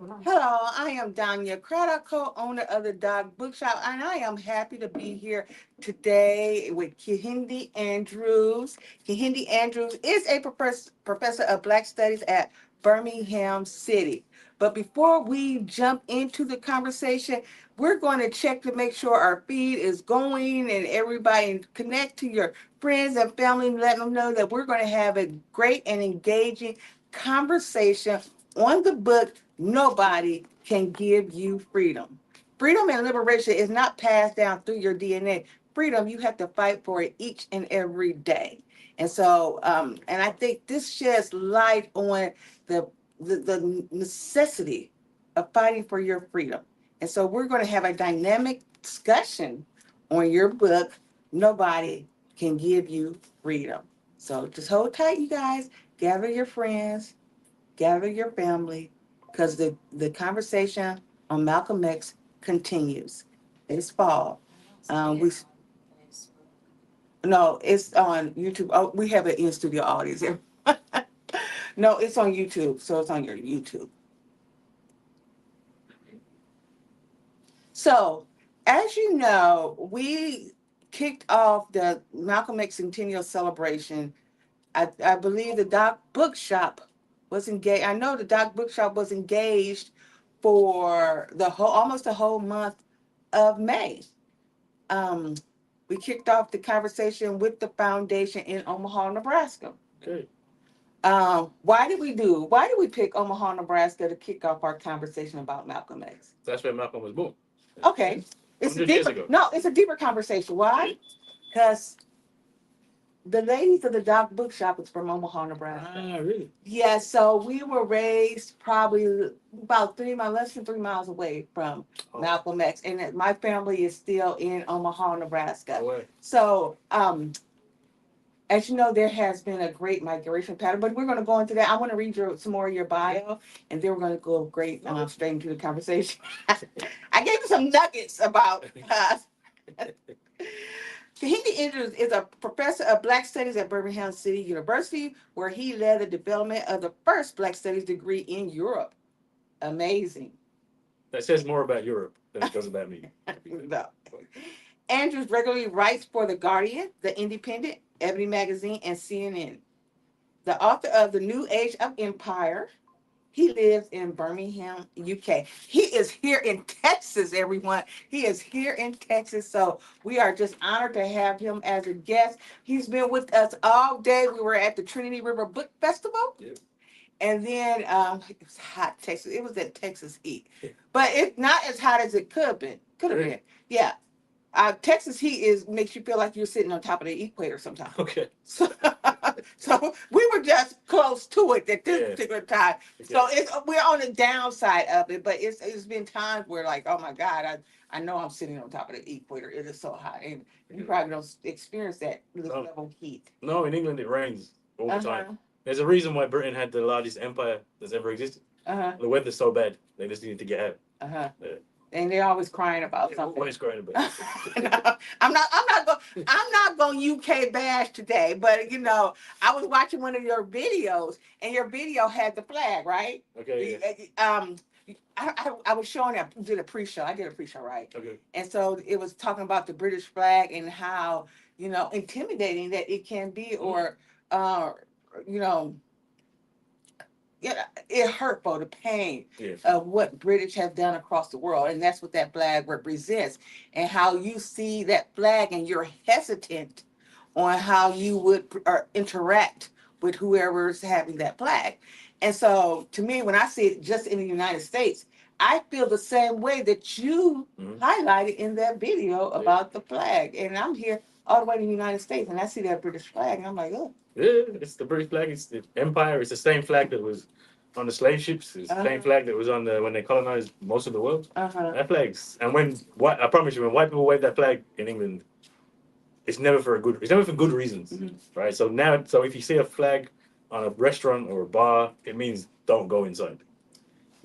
Hello, I am Danya Craddock, co-owner of the Dog Bookshop, and I am happy to be here today with Kehinde Andrews. Kehinde Andrews is a professor of Black Studies at Birmingham City. But before we jump into the conversation, we're going to check to make sure our feed is going and everybody and connect to your friends and family and let them know that we're going to have a great and engaging conversation on the book Nobody Can Give You Freedom. Freedom and liberation is not passed down through your DNA. Freedom, you have to fight for it each and every day. And so, and I think this sheds light on the necessity of fighting for your freedom. And so we're going to have a dynamic discussion on your book, Nobody Can Give You Freedom. So just hold tight, you guys. Gather your friends, gather your family, because the conversation on Malcolm X continues. It's fall. We No, it's on YouTube. Oh, we have an in-studio audience here. No, it's on YouTube, so it's on your YouTube. So, as you know, we kicked off the Malcolm X Centennial Celebration. I believe the Doc Bookshop was engaged. I know the Doc Bookshop was engaged for the whole, almost the whole month of May. Um, we kicked off the conversation with the foundation in Omaha, Nebraska. Okay. Why did we pick Omaha, Nebraska to kick off our conversation about Malcolm X? That's where Malcolm was born. Okay. It's a 100 years deeper, ago. no, it's a deeper conversation. Why? Because the ladies of the Doc Bookshop is from Omaha, Nebraska. Ah, really? Yeah, so we were raised probably about 3 miles, less than 3 miles away from Malcolm X, and my family is still in Omaha, Nebraska. No way. So, as you know, there has been a great migration pattern, but we're going to go into that. I want to read some more of your bio, and then we're going to go straight into the conversation. I gave you some nuggets about us. Kehinde Andrews is a professor of Black Studies at Birmingham City University, where he led the development of the first Black Studies degree in Europe. Amazing. That says more about Europe than it does about me. No. Andrews regularly writes for The Guardian, The Independent, Ebony Magazine, and CNN. The author of The New Age of Empire. He lives in Birmingham, UK. He is here in Texas, everyone. He is here in Texas. So we are just honored to have him as a guest. He's been with us all day. We were at the Trinity River Book Festival. Yep. And then it was hot, Texas. It was at Texas heat. But it's not as hot as it could have been. Could have been. Yeah. Texas heat makes you feel like you're sitting on top of the equator sometimes. Okay. So we were just close to it at this particular time. Okay. So we're on the downside of it, but it's been times where like, oh my God, I know I'm sitting on top of the equator. It is so hot, and you probably don't experience that level of heat. No, in England it rains all the time. There's a reason why Britain had the largest empire that's ever existed. The weather's so bad, they just needed to get out. Yeah. And they're always crying about something. Always crying about it. No, I'm not going UK bash today, but you know, I was watching one of your videos, and your video had the flag, right? Okay. I was showing that did a pre-show. I did a pre-show, right? Okay. And so it was talking about the British flag and how, you know, intimidating that it can be, or you know, yeah, it hurtful, the pain of what British have done across the world. And that's what that flag represents. And how you see that flag and you're hesitant on how you would interact with whoever's having that flag. And so to me, when I see it just in the United States, I feel the same way that you highlighted in that video about the flag. And I'm here all the way in the United States, and I see that British flag, and I'm like, oh. Yeah, it's the British flag. It's the empire. It's the same flag that was on the slave ships. It's the same flag that was on when they colonized most of the world. That flag's, and I promise you, when white people wave that flag in England, it's never for good reasons, right? So if you see a flag on a restaurant or a bar, it means don't go inside.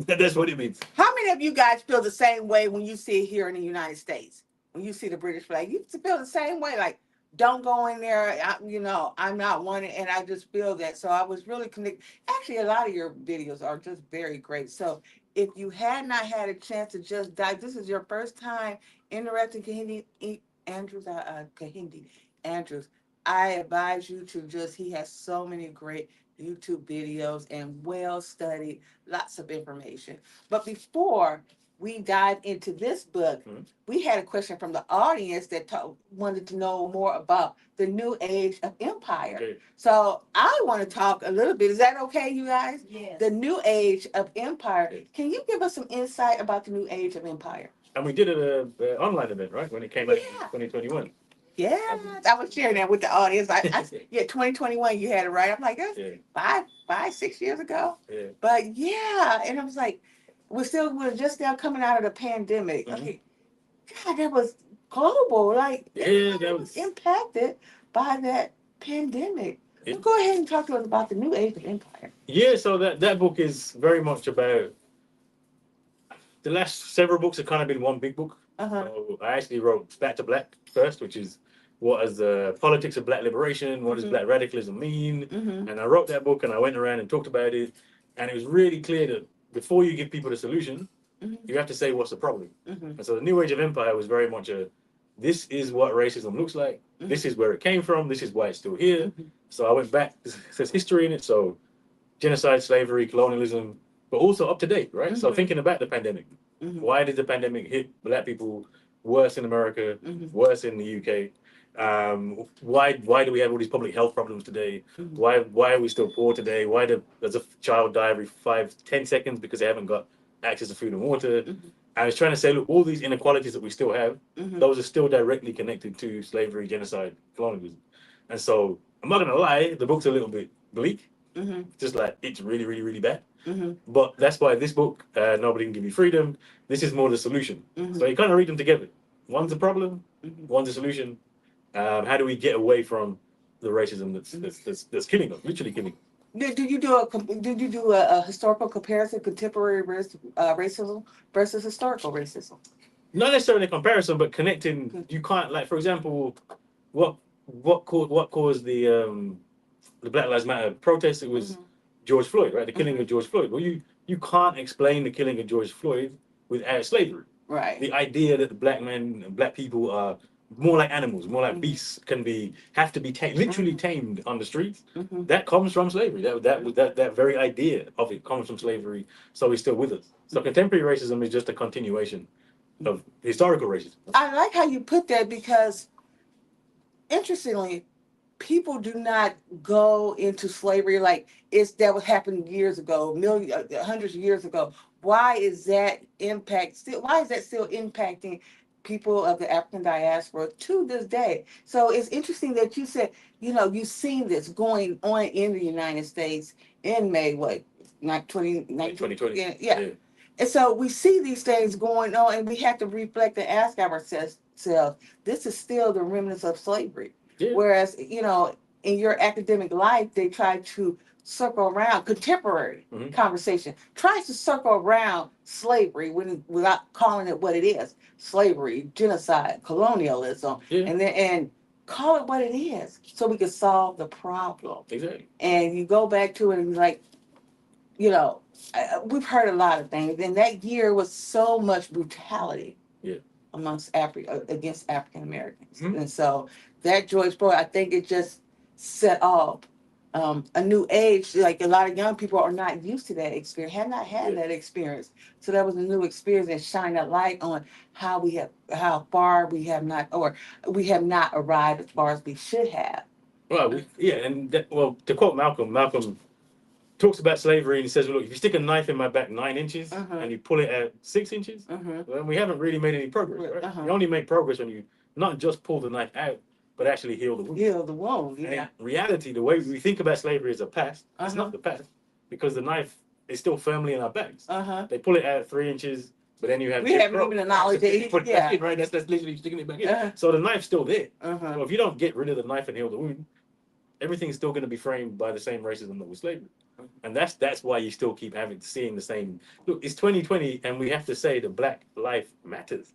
That's what it means. How many of you guys feel the same way when you see it here in the United States? When you see the British flag, you feel the same way, like, don't go in there. I'm not wanting, and I just feel that. So I was really connected. Actually, a lot of your videos are just very great. So if you had not had a chance to just dive, this is your first time interacting Andrews, Kehinde Andrews. I advise you to just. He has so many great YouTube videos and well studied, lots of information. But before we dive into this book, we had a question from the audience that wanted to know more about the new age of empire. Okay. So I want to talk a little bit. Is that okay, you guys? Yes. The new age of empire. Yes. Can you give us some insight about the new age of empire? And we did it at an online event, right? When it came out in 2021. Yeah, I was sharing that with the audience. Yeah, 2021, you had it right. I'm like, that's five, 6 years ago. Yeah. But yeah, and I was like, we're just now coming out of the pandemic. Mm-hmm. Okay, God, that was global. Like, that was impacted by that pandemic. Well, go ahead and talk to us about the new age of empire. Yeah, so that book is very much about. The last several books have kind of been one big book. So I actually wrote Back to Black first, which is what is the politics of Black liberation, what does Black radicalism mean, and I wrote that book and I went around and talked about it, and it was really clear that before you give people the solution, you have to say what's the problem. And so the New Age of Empire was very much this is what racism looks like, this is where it came from, this is why it's still here. So I went back, there's history in it, so genocide, slavery, colonialism, but also up to date, right? So thinking about the pandemic, why did the pandemic hit Black people worse in America, worse in the UK? Why do we have all these public health problems today? Why are we still poor today? Why does a child die every 5-10 seconds because they haven't got access to food and water? I was trying to say, look, all these inequalities that we still have, those are still directly connected to slavery, genocide, colonialism. And so I'm not gonna lie, the book's a little bit bleak. Just like it's really, really, really bad. But that's why this book, Nobody Can Give You Freedom, this is more the solution. So you kind of read them together. One's a problem, one's a solution. How do we get away from the racism that's killing us, literally killing us? Did you do a historical comparison, contemporary racism versus historical racism? Not necessarily a comparison, but connecting. You can't, like, for example, what caused the Black Lives Matter protests? It was George Floyd, right? The killing of George Floyd. Well, you can't explain the killing of George Floyd without slavery. Right. The idea that the black men and black people are more like animals, more like beasts, have to be literally tamed on the streets. That comes from slavery. That very idea of it comes from slavery. So it's still with us. So contemporary racism is just a continuation of historical racism. I like how you put that because, interestingly, people do not go into slavery like that was happening years ago, hundreds of years ago. Why is that Why is that still impacting people of the African diaspora to this day? So it's interesting that you said, you've seen this going on in the United States in May, not 2020. Yeah. And so we see these things going on, and we have to reflect and ask ourselves, this is still the remnants of slavery. Yeah. Whereas, in your academic life, they try to circle around contemporary conversation, tries to circle around slavery without calling it what it is: slavery, genocide, colonialism, and call it what it is, so we can solve the problem. Exactly. And you go back to it and like, we've heard a lot of things, and that year was so much brutality. Yeah. Against African Americans, and so that George Floyd, I think it just set off a new age. Like a lot of young people are not used to that experience, have not had that experience. So that was a new experience and shine a light on how far we have not arrived as far as we should have. Well, to quote Malcolm talks about slavery and he says, well, look, if you stick a knife in my back 9 inches and you pull it at 6 inches, then we haven't really made any progress, right? You only make progress when you not just pull the knife out, but actually heal the wound. Heal the wound, yeah. And in reality, the way we think about slavery as a past, it's not the past, because the knife is still firmly in our backs. They pull it out at 3 inches, but then you have... We haven't even acknowledged it. That's it, right? That's literally sticking it back in. So the knife's still there. So if you don't get rid of the knife and heal the wound, everything's still going to be framed by the same racism that was slavery. And that's why you still keep seeing the same. Look, it's 2020, and we have to say that Black life matters.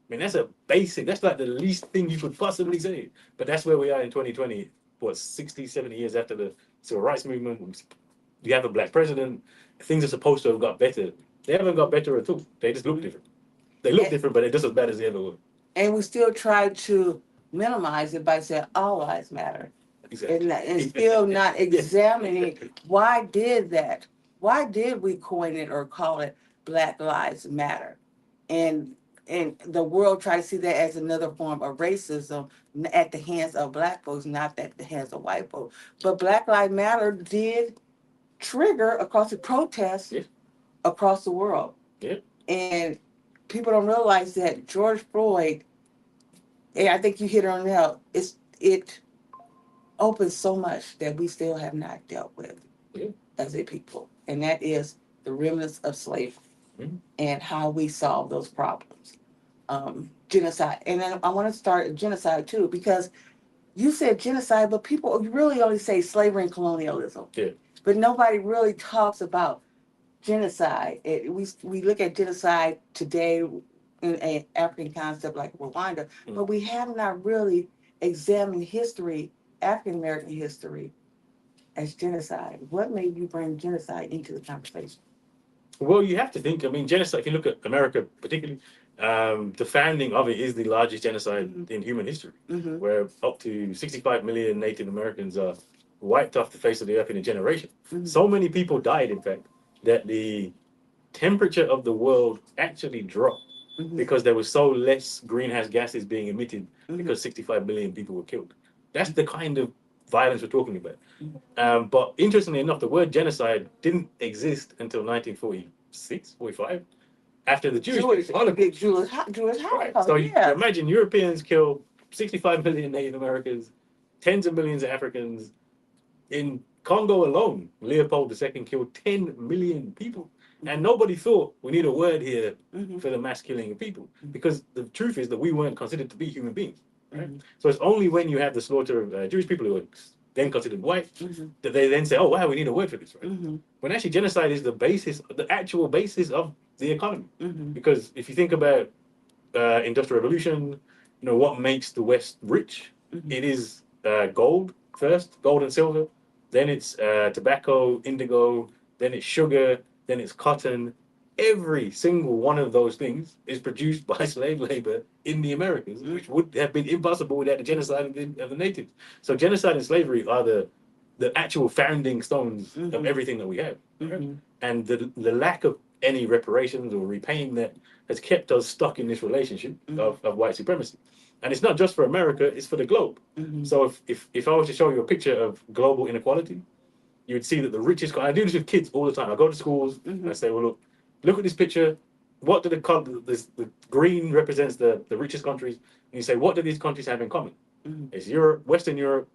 I mean, that's a basic, that's like the least thing you could possibly say. But that's where we are in 2020, what, 60, 70 years after the civil rights movement. You have a black president. Things are supposed to have got better. They haven't got better at all. They just look different. They look different, but they're just as bad as they ever were. And we still try to minimize it by saying all lives matter. Exactly. And still not examining why did that? Why did we coin it or call it Black Lives Matter? And the world try to see that as another form of racism at the hands of black folks, not at the hands of white folks. But Black Lives Matter did trigger across the protests across the world. Yeah. And people don't realize that George Floyd, and I think you hit it on the nail, it opens so much that we still have not dealt with as a people. And that is the remnants of slavery and how we solve those problems. Genocide. And then I want to start genocide too, because you said genocide, but people really only say slavery and colonialism. Yeah. But nobody really talks about genocide. We look at genocide today in an African concept like Rwanda, but we have not really examined history, African American history, as genocide. What made you bring genocide into the conversation? Well, you have to think. I mean, genocide. If you look at America, particularly, the founding of it is the largest genocide in human history, where up to 65 million Native Americans are wiped off the face of the earth in a generation. So many people died, in fact, that the temperature of the world actually dropped because there was so less greenhouse gases being emitted because 65 million people were killed. That's the kind of violence we're talking about. But interestingly enough, the word genocide didn't exist until 1946, 45, after the Jewish Holocaust. So you imagine Europeans kill 65 million Native Americans, tens of millions of Africans. In Congo alone, Leopold II killed 10 million people. And nobody thought we need a word here for the mass killing of people. Because the truth is that we weren't considered to be human beings. Right? So it's only when you have the slaughter of Jewish people who are then considered white that they then say, oh, wow, we need a word for this. Right? When actually genocide is the basis, the actual basis of the economy. Because if you think about Industrial Revolution, what makes the West rich? It is gold first, gold and silver. Then it's tobacco, indigo. Then it's sugar. Then it's cotton. Every single one of those things is produced by slave labor in the Americas, which would have been impossible without the genocide of the natives. So genocide and slavery are the actual founding stones of everything that we have. Right? And the lack of any reparations or repaying that has kept us stuck in this relationship of white supremacy. And it's not just for America, it's for the globe. So if I was to show you a picture of global inequality, you would see that the richest, I do this with kids all the time. I go to schools and I say, well, look at this picture. What do the green represents the richest countries. And you say, what do these countries have in common? It's Europe, Western Europe,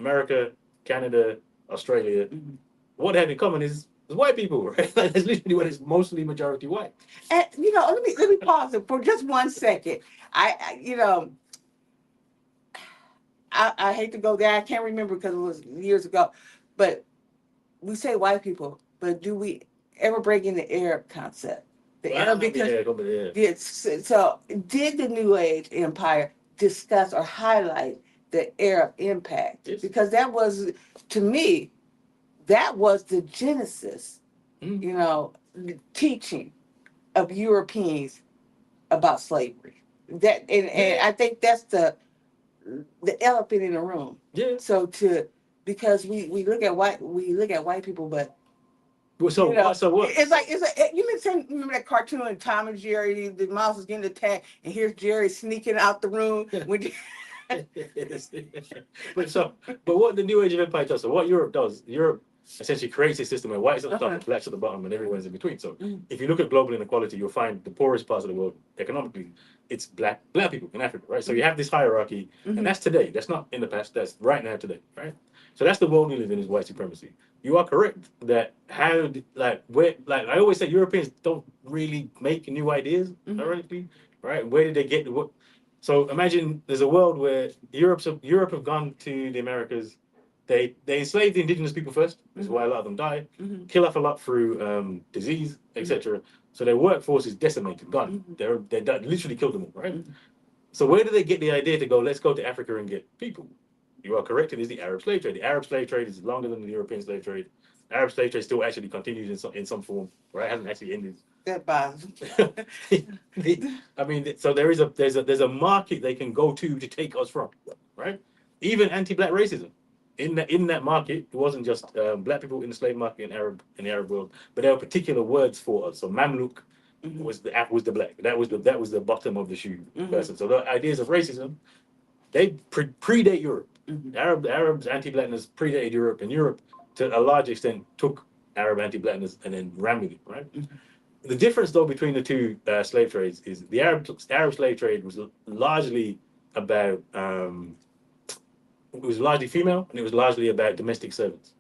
America, Canada, Australia. What they have in common is white people, right? That's literally what is mostly majority white. And let me pause it for just 1 second. I hate to go there. I can't remember because it was years ago. But we say white people, but do we ever bring in the Arab concept? The Arab, because so did the New Age Empire discuss or highlight the Arab impact? Yes. Because that was, to me, that was the genesis, teaching of Europeans about slavery. That and I think that's the elephant in the room. Yeah. So because we look at white people, but so what? It's like remember that cartoon Tom and Jerry, the mouse is getting attacked, and here's Jerry sneaking out the room. But what the New Age of Empire does, so what Europe does, Europe essentially creates a system where whites at the top and blacks at the bottom and everyone's in between. So if you look at global inequality, you'll find the poorest parts of the world economically, it's black people in Africa, right? So you have this hierarchy, and that's today. That's not in the past. That's right now today, right? So that's the world we live in, is white supremacy. You are correct that I always say Europeans don't really make new ideas, ironically, right? Where did they get what? So imagine there's a world where Europe have gone to the Americas. They enslaved the indigenous people first. That's why a lot of them die. Kill off a lot through disease, etc. So their workforce is decimated, gone. They're literally killed them all, right? So where do they get the idea to go, let's go to Africa and get people? You are correct, it is the Arab slave trade. The Arab slave trade is longer than the European slave trade. The Arab slave trade still actually continues in some form, right? It hasn't actually ended. That bothers me. I mean, so there's a market they can go to take us from, right? Even anti-black racism. In that market, it wasn't just black people in the slave market in the Arab world, but there were particular words for us. So Mamluk was the black. That was the bottom of the shoe person. So the ideas of racism, they predate Europe. Arabs anti-blackness predated Europe, and Europe to a large extent took Arab anti-blackness and then ran with it, right? The difference, though, between the two slave trades is the Arab slave trade was largely about it was largely female, and it was largely about domestic servants,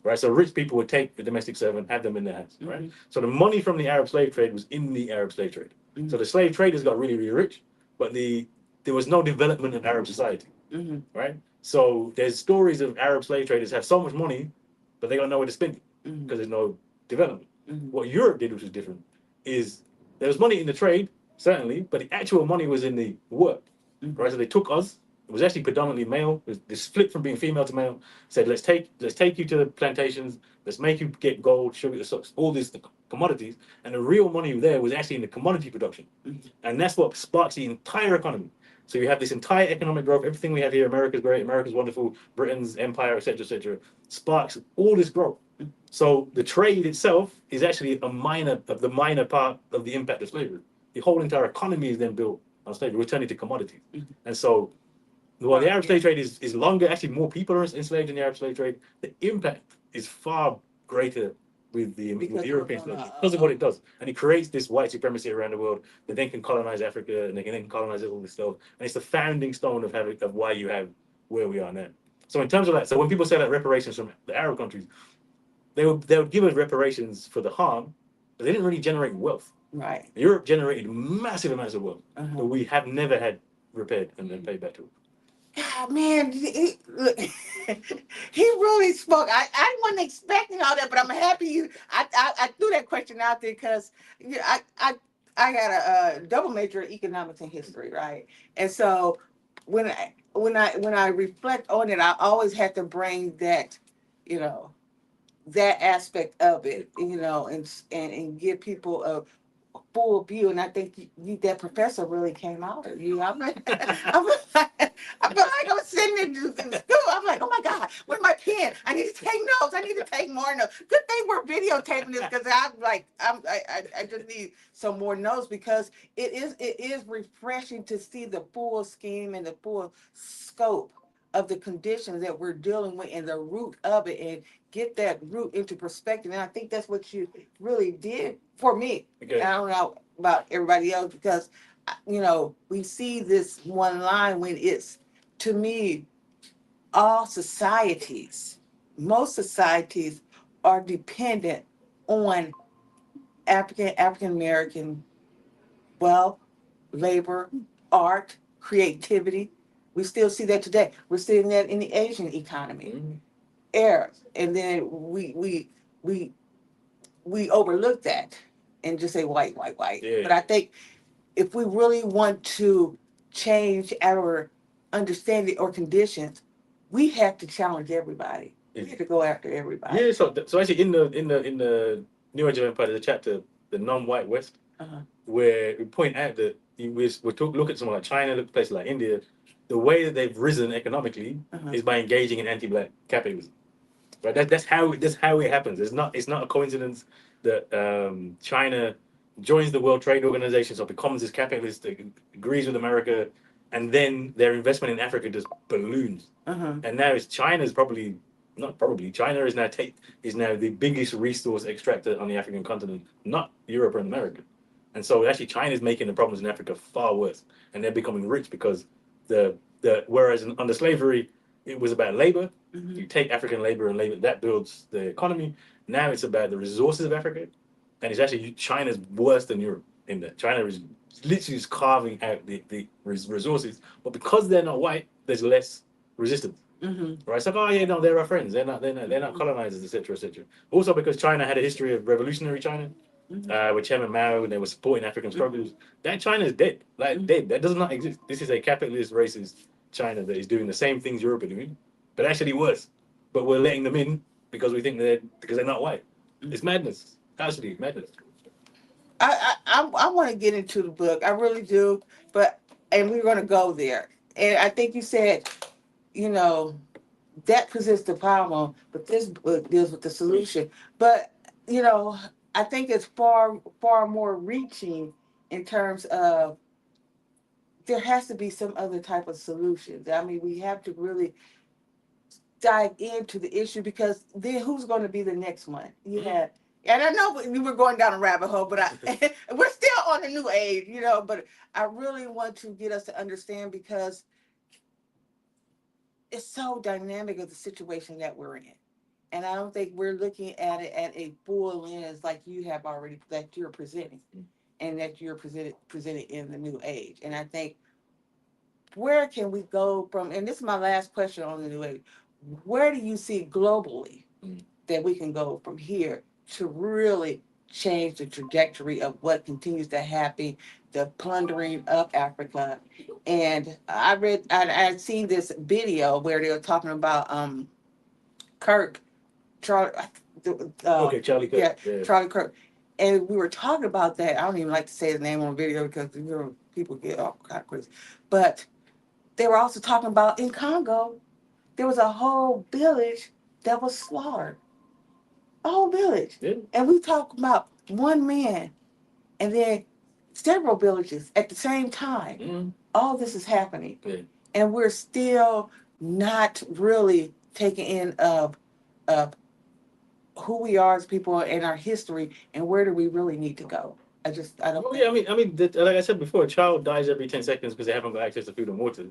right? So rich people would take the domestic servant, have them in their house, right? So the money from the Arab slave trade was in the Arab slave trade. So the slave traders got really, really rich, but there was no development of Arab society, right? So there's stories of Arab slave traders have so much money, but they got nowhere to spend it because there's no development. What Europe did, which was different, is there was money in the trade, certainly, but the actual money was in the work, right? So they took us. It was actually predominantly male. This split from being female to male. Said, let's take you to the plantations. Let's make you get gold, sugar, all these commodities. And the real money there was actually in the commodity production, and that's what sparks the entire economy. So you have this entire economic growth. Everything we have here, America's great, America's wonderful, Britain's empire, etc., sparks all this growth. So the trade itself is actually the minor part of the impact of slavery. The whole entire economy is then built on slavery. We're turning to commodities, and so. Well, the Arab slave trade is longer. Actually, more people are enslaved in the Arab slave trade. The impact is far greater with the European slave trade because of what it does. And it creates this white supremacy around the world that then can colonize Africa and they can then colonize all this stuff. And it's the founding stone of why you have where we are now. So in terms of that, so when people say that reparations from the Arab countries, they would give us reparations for the harm, but they didn't really generate wealth. Right. Europe generated massive amounts of wealth that we have never had repaired and then paid back to. God, man, look, he really spoke. I wasn't expecting all that, but I'm happy I threw that question out there because I got a double major in economics and history, right? And so when I reflect on it, I always have to bring that, that aspect of it, and give people a full view, and I think that professor really came out of you. I feel like I'm sitting in school. I'm like, oh my God, where's my pen? I need to take notes. I need to take more notes. Good thing we're videotaping this because I just need some more notes because it is refreshing to see the full scheme and the full scope of the conditions that we're dealing with and the root of it and get that root into perspective. And I think that's what you really did for me. Okay. I don't know about everybody else because, we see this one line when it's, to me, most societies are dependent on African American wealth, labor, art, creativity. We still see that today. We're seeing that in the Asian economy. Arabs, and then we overlook that and just say white. Yeah. But I think if we really want to change our understanding or conditions, we have to challenge everybody. We have to go after everybody. Yeah. So actually, in the New Age of Empire, there's a chapter, the non-white West, where we point out that look at someone like China, look at places like India. The way that they've risen economically is by engaging in anti-black capitalism. Right? That's how it happens. It's not a coincidence that China joins the World Trade Organization, so becomes this capitalist, agrees with America, and then their investment in Africa just balloons. And now China is now the biggest resource extractor on the African continent, not Europe or America. And so actually China is making the problems in Africa far worse, and they're becoming rich because whereas under slavery it was about labor. You take African labor and labor that builds the economy. Now it's about the resources of Africa, and it's actually China's worse than Europe in that China is literally just carving out the resources, but because they're not white, there's less resistance. Right? It's like, oh yeah, no, they're our friends. They're not colonizers, etc., etc. Also because China had a history of revolutionary China, Mm-hmm. with Chairman Mao, and they were supporting African struggles. That China is dead, like dead. That does not exist. This is a capitalist, racist China that is doing the same things Europe are doing, but actually worse. But we're letting them in because we think they're not white. It's madness. Absolutely madness. I want to get into the book. I really do, but and we're going to go there. And I think you said, you know, that presents the problem, but this book deals with the solution. But I think it's far more reaching in terms of there has to be some other type of solutions. I mean, we have to really dive into the issue because then who's going to be the next one? You have, and I know we were going down a rabbit hole, but we're still on the new age, But I really want to get us to understand because it's so dynamic of the situation that we're in. And I don't think we're looking at it at a full lens like you have already that you're presenting, and that you're presented in the new age. And I think where can we go from? And this is my last question on the new age. Where do you see globally that we can go from here to really change the trajectory of what continues to happen, the plundering of Africa? And I'd seen this video where they were talking about Kirk, Charlie, Okay, Charlie Kirk. yeah, Charlie Kirk. And we were talking about that. I don't even like to say the name on video because people get all kind of crazy. But they were also talking about in Congo, there was a whole village that was slaughtered. A whole village. Yeah. And we talk about one man and then several villages at the same time. All this is happening. Yeah. And we're still not really taking in of who we are as people and our history and where do we really need to go. I don't. Well, yeah, like I said before, a child dies every 10 seconds because they haven't got access to food and water.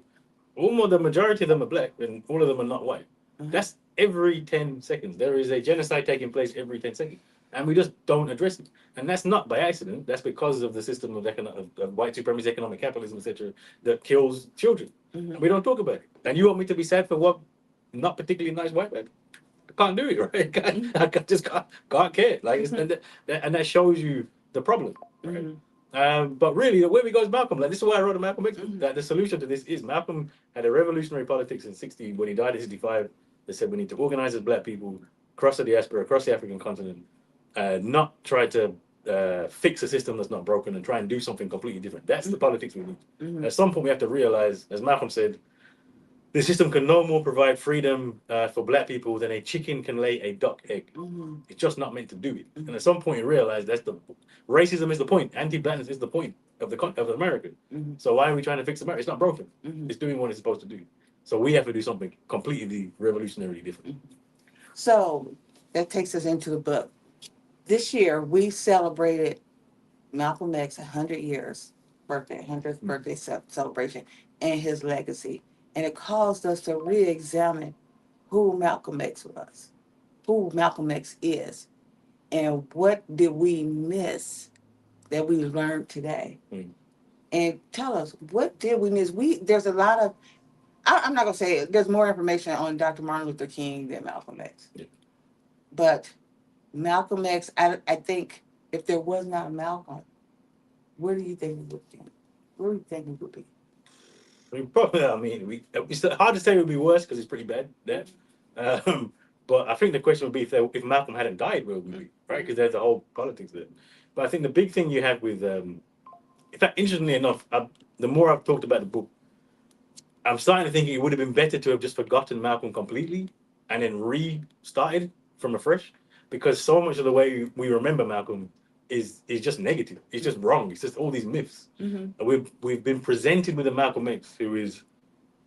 Almost the majority of them are black, and all of them are not white. That's every 10 seconds. There is a genocide taking place every 10 seconds, and we just don't address it. And that's not by accident. That's because of the system of white supremacy, economic capitalism, etc., that kills children. And we don't talk about it. And you want me to be sad for what not particularly nice white man? I can't do it, right? I just can't care. Like, and that shows you the problem, right? But really, where we go is Malcolm. Like, this is why I wrote a Malcolm X book. That the solution to this is Malcolm had a revolutionary politics in '60 when he died in '65. They said we need to organize as black people, cross the diaspora, across the African continent, not try to fix a system that's not broken and try and do something completely different. That's the politics we need. At some point, we have to realize, as Malcolm said, the system can no more provide freedom for black people than a chicken can lay a duck egg. It's just not meant to do it. And at some point, you realize racism is the point. Anti-blackness is the point of America. So why are we trying to fix America? It's not broken. It's doing what it's supposed to do. So we have to do something completely revolutionary different. So that takes us into the book. This year, we celebrated Malcolm X's 100 years birthday, 100th birthday celebration, and his legacy. And it caused us to re-examine who Malcolm X was, who Malcolm X is, and what did we miss that we learned today. And tell us, what did we miss? There's a lot of, I'm not going to say it, there's more information on Dr. Martin Luther King than Malcolm X. Yeah. But Malcolm X, I think if there was not a Malcolm, where do you think we would be? Where do you think we would be? It's hard to say it would be worse because it's pretty bad there. But I think the question would be if Malcolm hadn't died, where would we be, right? Because there's a whole politics there. But I think the big thing you have with, in fact, interestingly enough, the more I've talked about the book, I'm starting to think it would have been better to have just forgotten Malcolm completely and then restarted from afresh, because so much of the way we remember Malcolm is just negative. It's just wrong. It's just all these myths. We've been presented with a Malcolm X who is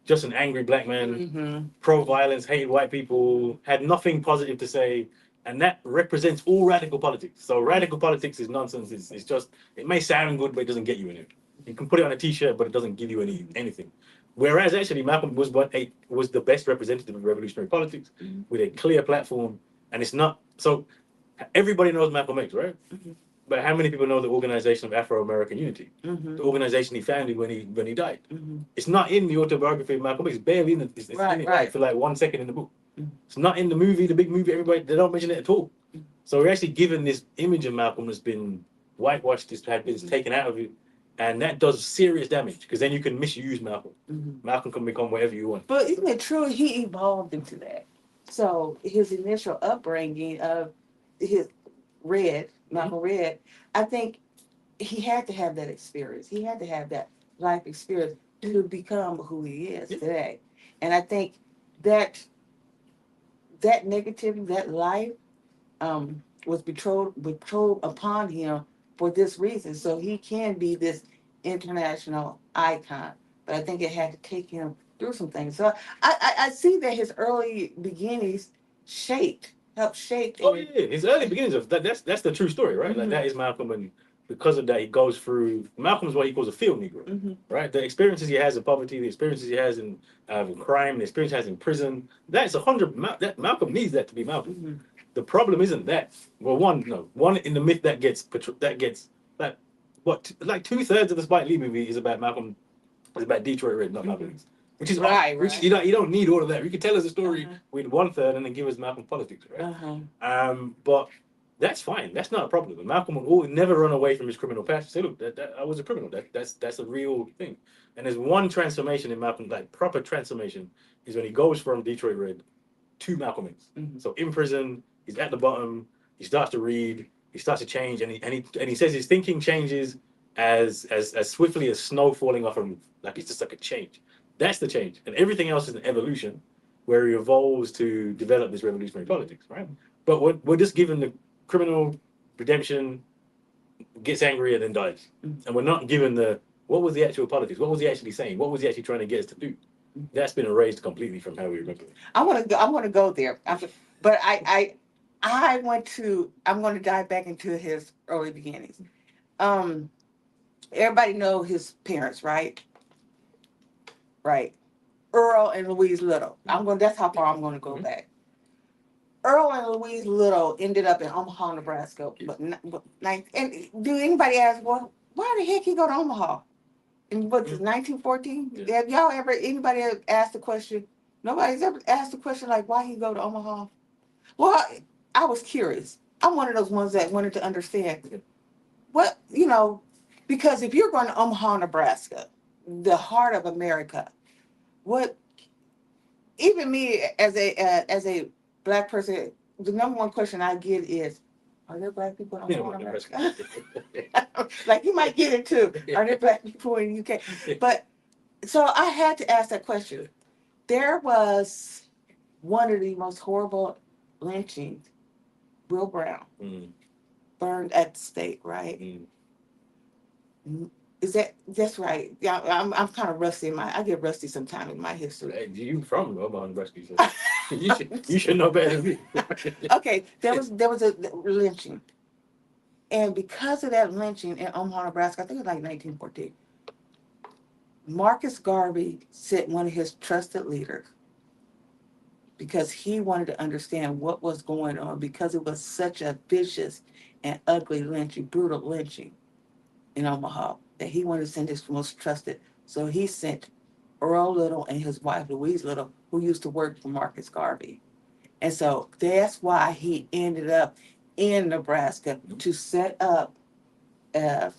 just an angry black man, pro-violence, hated white people, had nothing positive to say, and that represents all radical politics. So radical politics is nonsense. It's just, it may sound good, but it doesn't get you anywhere. You can put it on a T-shirt, but it doesn't give you anything. Whereas actually Malcolm was the best representative of revolutionary politics with a clear platform, and it's not so. Everybody knows Malcolm X, right? But how many people know the Organization of Afro-American Unity, the organization he founded when he died? It's not in the autobiography of Malcolm X. It's barely in it. It's in it for like 1 second in the book. It's not in the movie, the big movie. They don't mention it at all. So we're actually given this image of Malcolm that's been whitewashed, this had been taken out of it, and that does serious damage because then you can misuse Malcolm. Malcolm can become whatever you want. But isn't it true he evolved into that? So his initial upbringing of his Malcolm Red, I think he had to have that experience. He had to have that life experience to become who he is today. And I think that that negativity, that life, was betrothed upon him for this reason, so he can be this international icon. But I think it had to take him through some things. So I see that his early beginnings helped shape. Oh yeah, his early beginnings of that's the true story, right? Like that is Malcolm, and because of that, he goes through. Malcolm's what he calls a field Negro, right? The experiences he has in poverty, the experiences he has in crime, the experience he has in prison. That's 100. That Malcolm needs that to be Malcolm. The problem isn't that. Well, one in the myth that gets like what like 2/3 of the Spike Lee movie is about Malcolm. It's about Detroit Red, not Malcolm X. Which is right. Which you don't need all of that. You can tell us a story with 1/3 and then give us Malcolm politics, right? But that's fine. That's not a problem. And Malcolm will never run away from his criminal past. Say, look, I was a criminal. That's a real thing. And there's one transformation in Malcolm, like proper transformation, is when he goes from Detroit Red to Malcolm X. So in prison, he's at the bottom. He starts to read. He starts to change, and he says his thinking changes as swiftly as snow falling off a roof. Like it's just like a change. That's the change, and everything else is an evolution, where he evolves to develop this revolutionary politics, right? But we're just given the criminal redemption, gets angry and then dies, and we're not given the what was the actual politics? What was he actually saying? What was he actually trying to get us to do? That's been erased completely from how we remember it. I want to go. I want to go there, but I'm going to dive back into his early beginnings. Everybody know his parents, right? Right. Earl and Louise Little. That's how far I'm going to go back. Earl and Louise Little ended up in Omaha, Nebraska. And do anybody ask, well, why the heck he go to Omaha? And what is 1914? Yeah. Have y'all anybody ever asked the question? Nobody's ever asked the question like why he go to Omaha? Well, I was curious. I'm one of those ones that wanted to understand what, because if you're going to Omaha, Nebraska, the heart of America, what even me as a black person, the number one question I get is, are there black people in Omaha, Nebraska? Like you might get it too. Are there black people in the UK? But so I had to ask that question. There was one of the most horrible lynchings, Will Brown, burned at the stake, right? That's right? Yeah, I'm kind of rusty I get rusty sometimes in my history. Hey, you from Omaha, Nebraska? So you should know better than me. Okay, there was a lynching, and because of that lynching in Omaha, Nebraska, I think it was like 1914. Marcus Garvey sent one of his trusted leaders because he wanted to understand what was going on because it was such a vicious and ugly lynching, brutal lynching in Omaha that he wanted to send his most trusted. So he sent Earl Little and his wife Louise Little, who used to work for Marcus Garvey. And so that's why he ended up in Nebraska to set up, I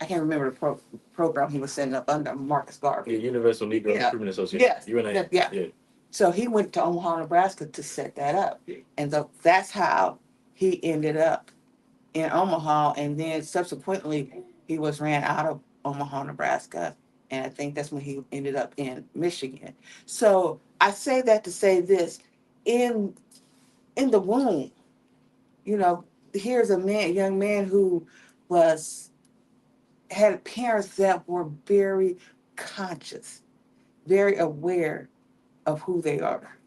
can't remember the program he was setting up under Marcus Garvey. Yeah, Universal Negro Recruitment Association. Yes. UNA. Yeah. So he went to Omaha, Nebraska to set that up. And so that's how he ended up in Omaha. And then subsequently, he was ran out of Omaha, Nebraska. And I think that's when he ended up in Michigan. So I say that to say this. In the womb, here's a young man who had parents that were very conscious, very aware of who they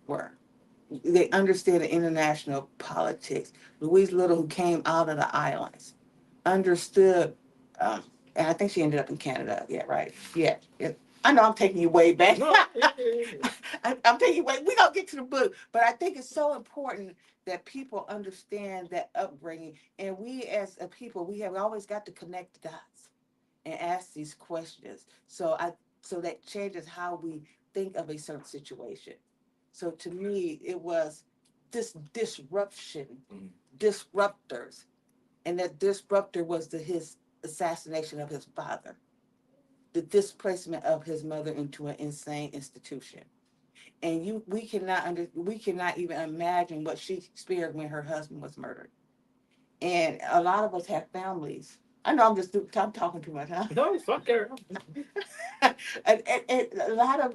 were. They understand the international politics. Louise Little, who came out of the islands, understood, and I think she ended up in Canada. Yeah, right. Yeah. I know I'm taking you way back. No. I'm taking you way. We're going to get to the book. But I think it's so important that people understand that upbringing. And we as a people, we have always got to connect the dots and ask these questions. So that changes how we think of a certain situation. So to me, it was this disruption, Mm. disruptors, and that disruptor was his assassination of his father, the displacement of his mother into an insane institution. And we cannot even imagine what she experienced when her husband was murdered. And a lot of us have families. I know I'm talking too much, huh? No, fuck her. And a lot of,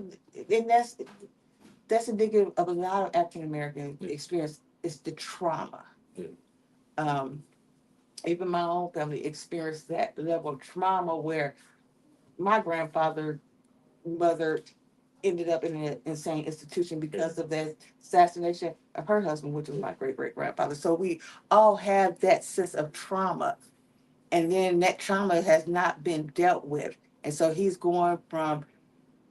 and that's indicative of a lot of African American experience is the trauma. Yeah. Um, Even my own family experienced that level of trauma where my grandfather, mother ended up in an insane institution because of the assassination of her husband, which was my great great grandfather. So we all have that sense of trauma, and then that trauma has not been dealt with, and so he's going from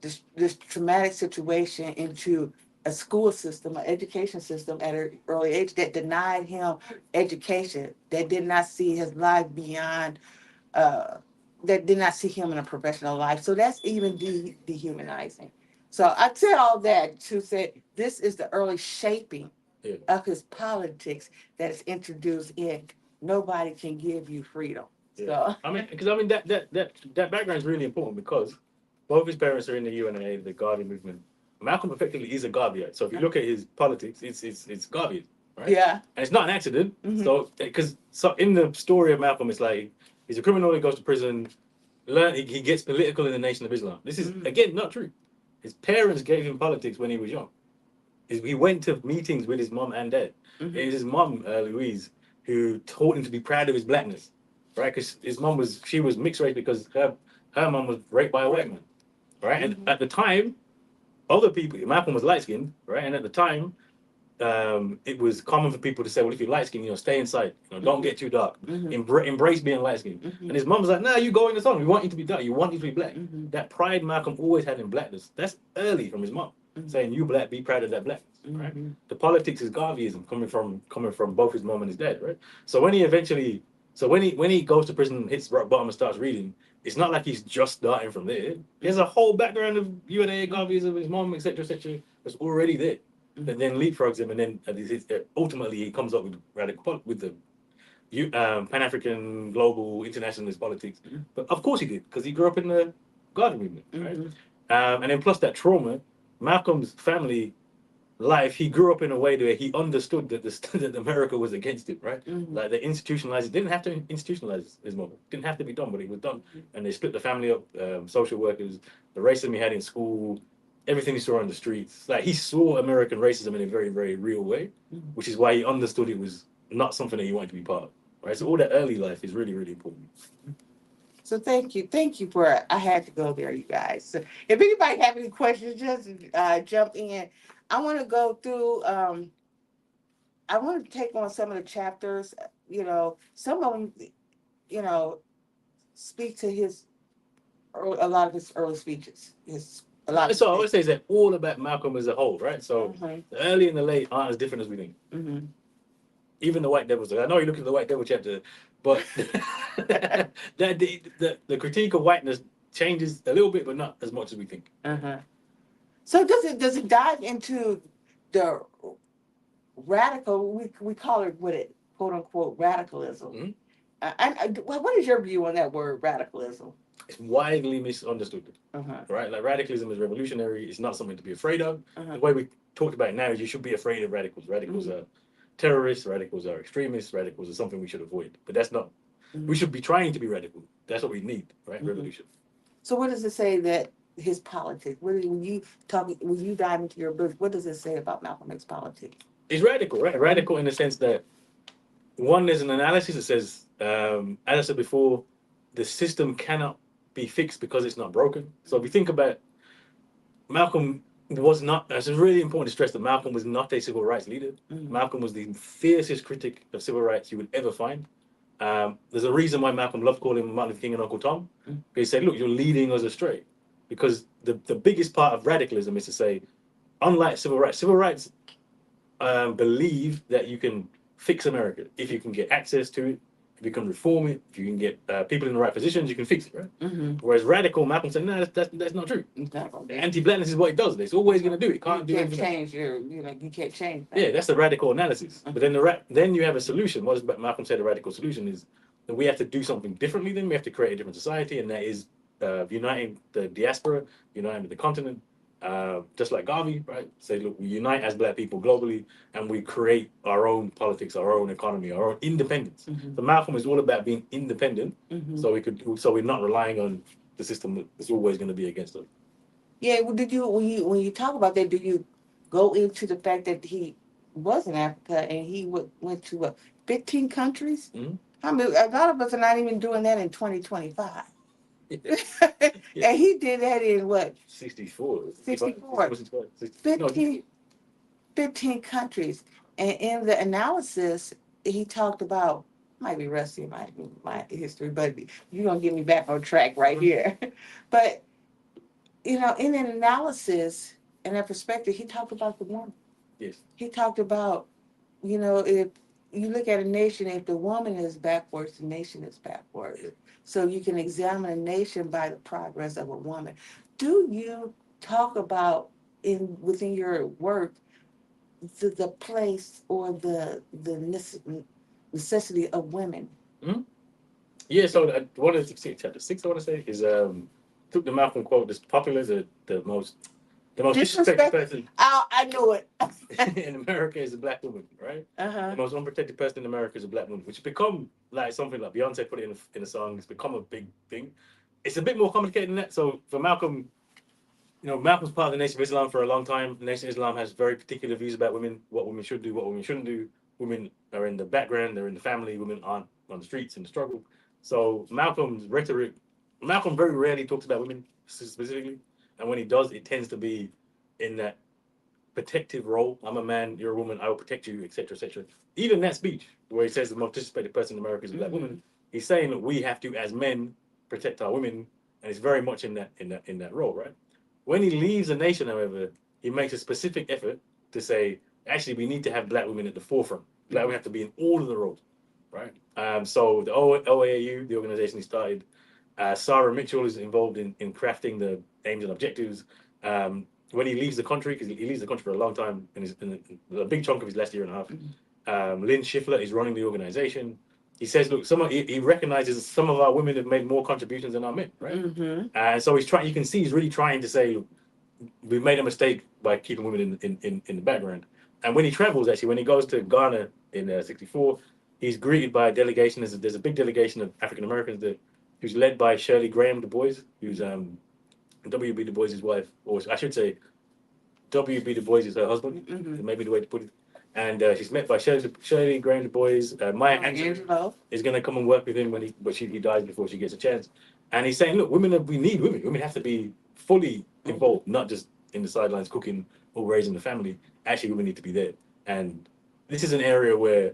this traumatic situation into a school system, an education system at an early age that denied him education, that did not see his life beyond, uh, that did not see him in a professional life. So that's even dehumanizing. So I said all that to say this is the early shaping of his politics that is introduced in nobody can give you freedom. Yeah. So I mean, because that background is really important because both his parents are in the UNA, the Garvey movement. Malcolm effectively is a Garveyite. So if you look at his politics, it's Garvey, right? yeah. And it's not an accident. Mhm. So because in the story of Malcolm, it's like he's a criminal, he goes to prison, he gets political in the Nation of Islam. This is again not true. His parents gave him politics when he was young. He went to meetings with his mom and dad. It was his mom, Louise, who taught him to be proud of his blackness, right? Because his mom was mixed race because her mom was raped by a white man, right? And at the time, other people, Malcolm was light skinned, right? And at the time, it was common for people to say, well, if you're light skinned, stay inside, don't get too dark, embrace being light skinned. And his mom was like, no, you go in the sun. We want you to be dark. You want you to be black. That pride Malcolm always had in blackness. That's early from his mom, saying you black, be proud of that blackness, right? The politics is Garveyism coming from both his mom and his dad, right? So when he goes to prison, hits rock bottom and starts reading, it's not like he's just starting from there. There's a whole background of UNA, Garveyism, his mom, etc., that's already there. That then leapfrogs him, and then ultimately he comes up with the Pan-African, global, internationalist politics. But of course he did, because he grew up in the Garden movement, right? And then plus that trauma, Malcolm's family life, he grew up in a way where he understood that America was against it, right? Like they institutionalized it. Didn't have to institutionalize his mother. Didn't have to be done, but it was done. And they split the family up, social workers, the racism he had in school, everything he saw on the streets. Like he saw American racism in a very, very real way, which is why he understood it was not something that he wanted to be part of, right? So all that early life is really, really important. So thank you for, I had to go there, you guys. So if anybody have any questions, just jump in. I want to go through, I want to take on some of the chapters, some of them, speak to a lot of his early speeches. So I always say that all about Malcolm as a whole, right? So the early and the late aren't as different as we think. Even the White Devils. I know you look at the White Devil chapter, but the critique of whiteness changes a little bit, but not as much as we think. So does it dive into the radical? We call it quote unquote radicalism. What is your view on that word radicalism? It's widely misunderstood, right? Like radicalism is revolutionary. It's not something to be afraid of. The way we talked about it now is you should be afraid of radicals. Radicals are terrorists. Radicals are extremists. Radicals are something we should avoid. But that's not. We should be trying to be radical. That's what we need, right? Revolution. So what does it say that his politics? When you dive into your book, what does it say about Malcolm X's politics? It's radical, right? Radical in the sense that one, there's an analysis that says, as I said before, the system cannot be fixed because it's not broken. So if you think about Malcolm was not, it's really important to stress that Malcolm was not a civil rights leader. Malcolm was the fiercest critic of civil rights you would ever find. There's a reason why Malcolm loved calling Martin Luther King and Uncle Tom. He said, look, you're leading us astray. Because the biggest part of radicalism is to say, unlike civil rights believe that you can fix America if you can get access to it, if you can reform it, if you can get people in the right positions, you can fix it, right? Mm-hmm. Whereas radical Malcolm said, no, that's not true. Anti-blackness is what it does. It's always going to do it. Can't do anything. Change you can't change that. Yeah, that's the radical analysis. But then then you have a solution. What does Malcolm say? The radical solution is that we have to do something differently. Then we have to create a different society, and that is uniting the diaspora, uniting with the continent. Just like Garvey, right? Say, look, we unite as black people globally, and we create our own politics, our own economy, our own independence. So Malcolm is all about being independent, so we're not relying on the system that's always going to be against us. Yeah. Well, did you when you talk about that, do you go into the fact that he was in Africa and he went to what 15 countries? Mm-hmm. I mean, a lot of us are not even doing that in 2025. Yeah. And he did that in what? 64. 64. 15 countries. And in the analysis, he talked about, might be rusty in my history, but you're going to get me back on track right here. But, in an analysis and that perspective, he talked about the woman. Yes. He talked about, if you look at a nation, if the woman is backwards, the nation is backwards. So you can examine a nation by the progress of a woman. Do you talk about within your work the place or the necessity of women? Mm-hmm. Yeah, so one of the chapter 6, I want to say, is took the Malcolm quote that's popular, the most disrespected person. I knew it. In America is a black woman, right? The most unprotected person in America is a black woman, which has become like something like Beyonce put it in a song. It's become a big thing. It's a bit more complicated than that. So for Malcolm, Malcolm's part of the Nation of Islam for a long time. The Nation of Islam has very particular views about women, what women should do, what women shouldn't do. Women are in the background, they're in the family. Women aren't on the streets in the struggle. So Malcolm's rhetoric, Malcolm very rarely talks about women specifically, and when he does, it tends to be in that protective role. I'm a man, you're a woman, I will protect you, etc., etc. Even that speech where he says the most disrespected person in America is a black woman, he's saying that we have to, as men, protect our women, and it's very much in that role, right? When he leaves the nation, however, he makes a specific effort to say, actually, we need to have black women at the forefront. Black women have to be in all of the roles, right? So the OAAU, the organization he started, Sarah Mitchell is involved in crafting the aims and objectives. When he leaves the country, because he leaves the country for a long time, in a big chunk of his last year and a half, Lynn Schiffler is running the organization. He says, look, he recognizes some of our women have made more contributions than our men, right? And so he's trying. You can see he's really trying to say, look, we made a mistake by keeping women in the background. And when he travels, actually, when he goes to Ghana in '64, he's greeted by a delegation. There's a big delegation of African Americans who's led by Shirley Graham Du Bois, who's W.B. Du Bois' wife, or I should say, W.B. Du Bois is her husband. Maybe the way to put it. And she's met by Shirley Graham Du Bois. Maya Angelou is going to come and work with him but he dies before she gets a chance. And he's saying, look, we need women. Women have to be fully involved, not just in the sidelines cooking or raising the family. Actually, women need to be there. And this is an area where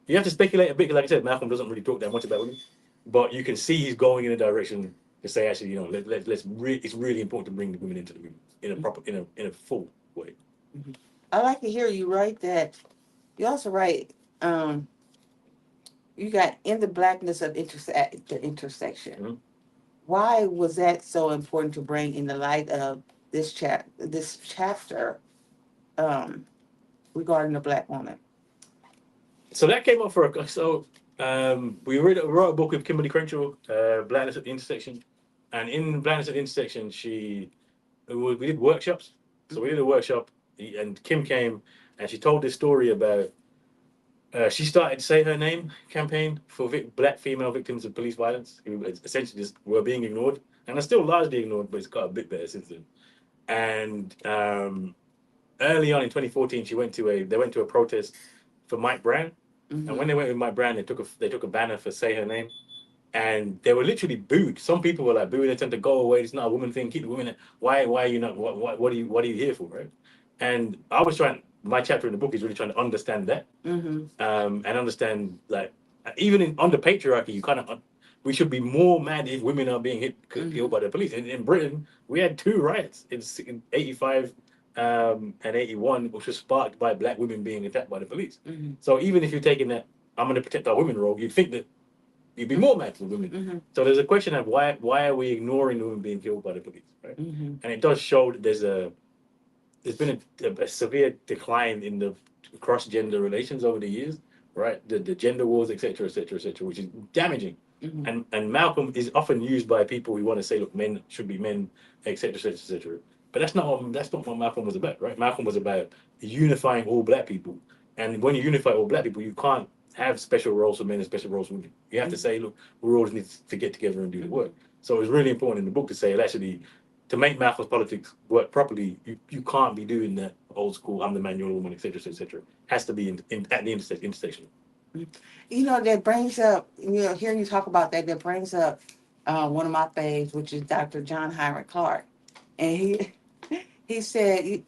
you have to speculate a bit. Like I said, Malcolm doesn't really talk that much about women, but you can see he's going in a direction to say, actually, it's really important to bring the women into the movement in a full way. I like to hear you write that. You also write, you got in the blackness of the intersection. Why was that so important to bring in the light of this chapter regarding the black woman? So that came up we wrote a book with Kimberly Crenshaw, Blackness at the Intersection, and in Blackness at the Intersection, we did workshops. So we did a workshop, and Kim came, and she told this story about she started Say Her Name campaign for black female victims of police violence who essentially just were being ignored, and are still largely ignored, but it's got a bit better since then. And early on in 2014, they went to a protest for Mike Brown, and when they went with Mike Brown, they took a banner for Say Her Name, and they were literally booed. Some people were like booing them to go away. It's not a woman thing. Keep the women. Why are you not? What are you here for, right? And I was trying. My chapter in the book is really trying to understand that, and understand like even under patriarchy, we should be more mad if women are being killed by the police. In Britain, we had 2 riots in '85 and '81, which was sparked by black women being attacked by the police. So even if you're taking that, I'm going to protect our women role, you'd think that You'd be more mad for women. So there's a question of why are we ignoring women being killed by the police, right? And it does show that there's been a severe decline in the cross-gender relations over the years, right? The gender wars, etc., etc., etc., which is damaging. And Malcolm is often used by people who want to say, look, men should be men, etc., etc., etc. But that's not what Malcolm was about, right? Malcolm was about unifying all black people. And when you unify all black people, you can't have special roles for men and special roles for women. You have to say, look, we all need to get together and do the work. So it's really important in the book to say, actually, to make Malcolm's politics work properly, you can't be doing that old school, I'm the man, you're the woman, etc., etc. Has to be at the intersection. You know, that brings up, hearing you talk about that brings up one of my faves, which is Dr. John Heinrich Clark. And he said,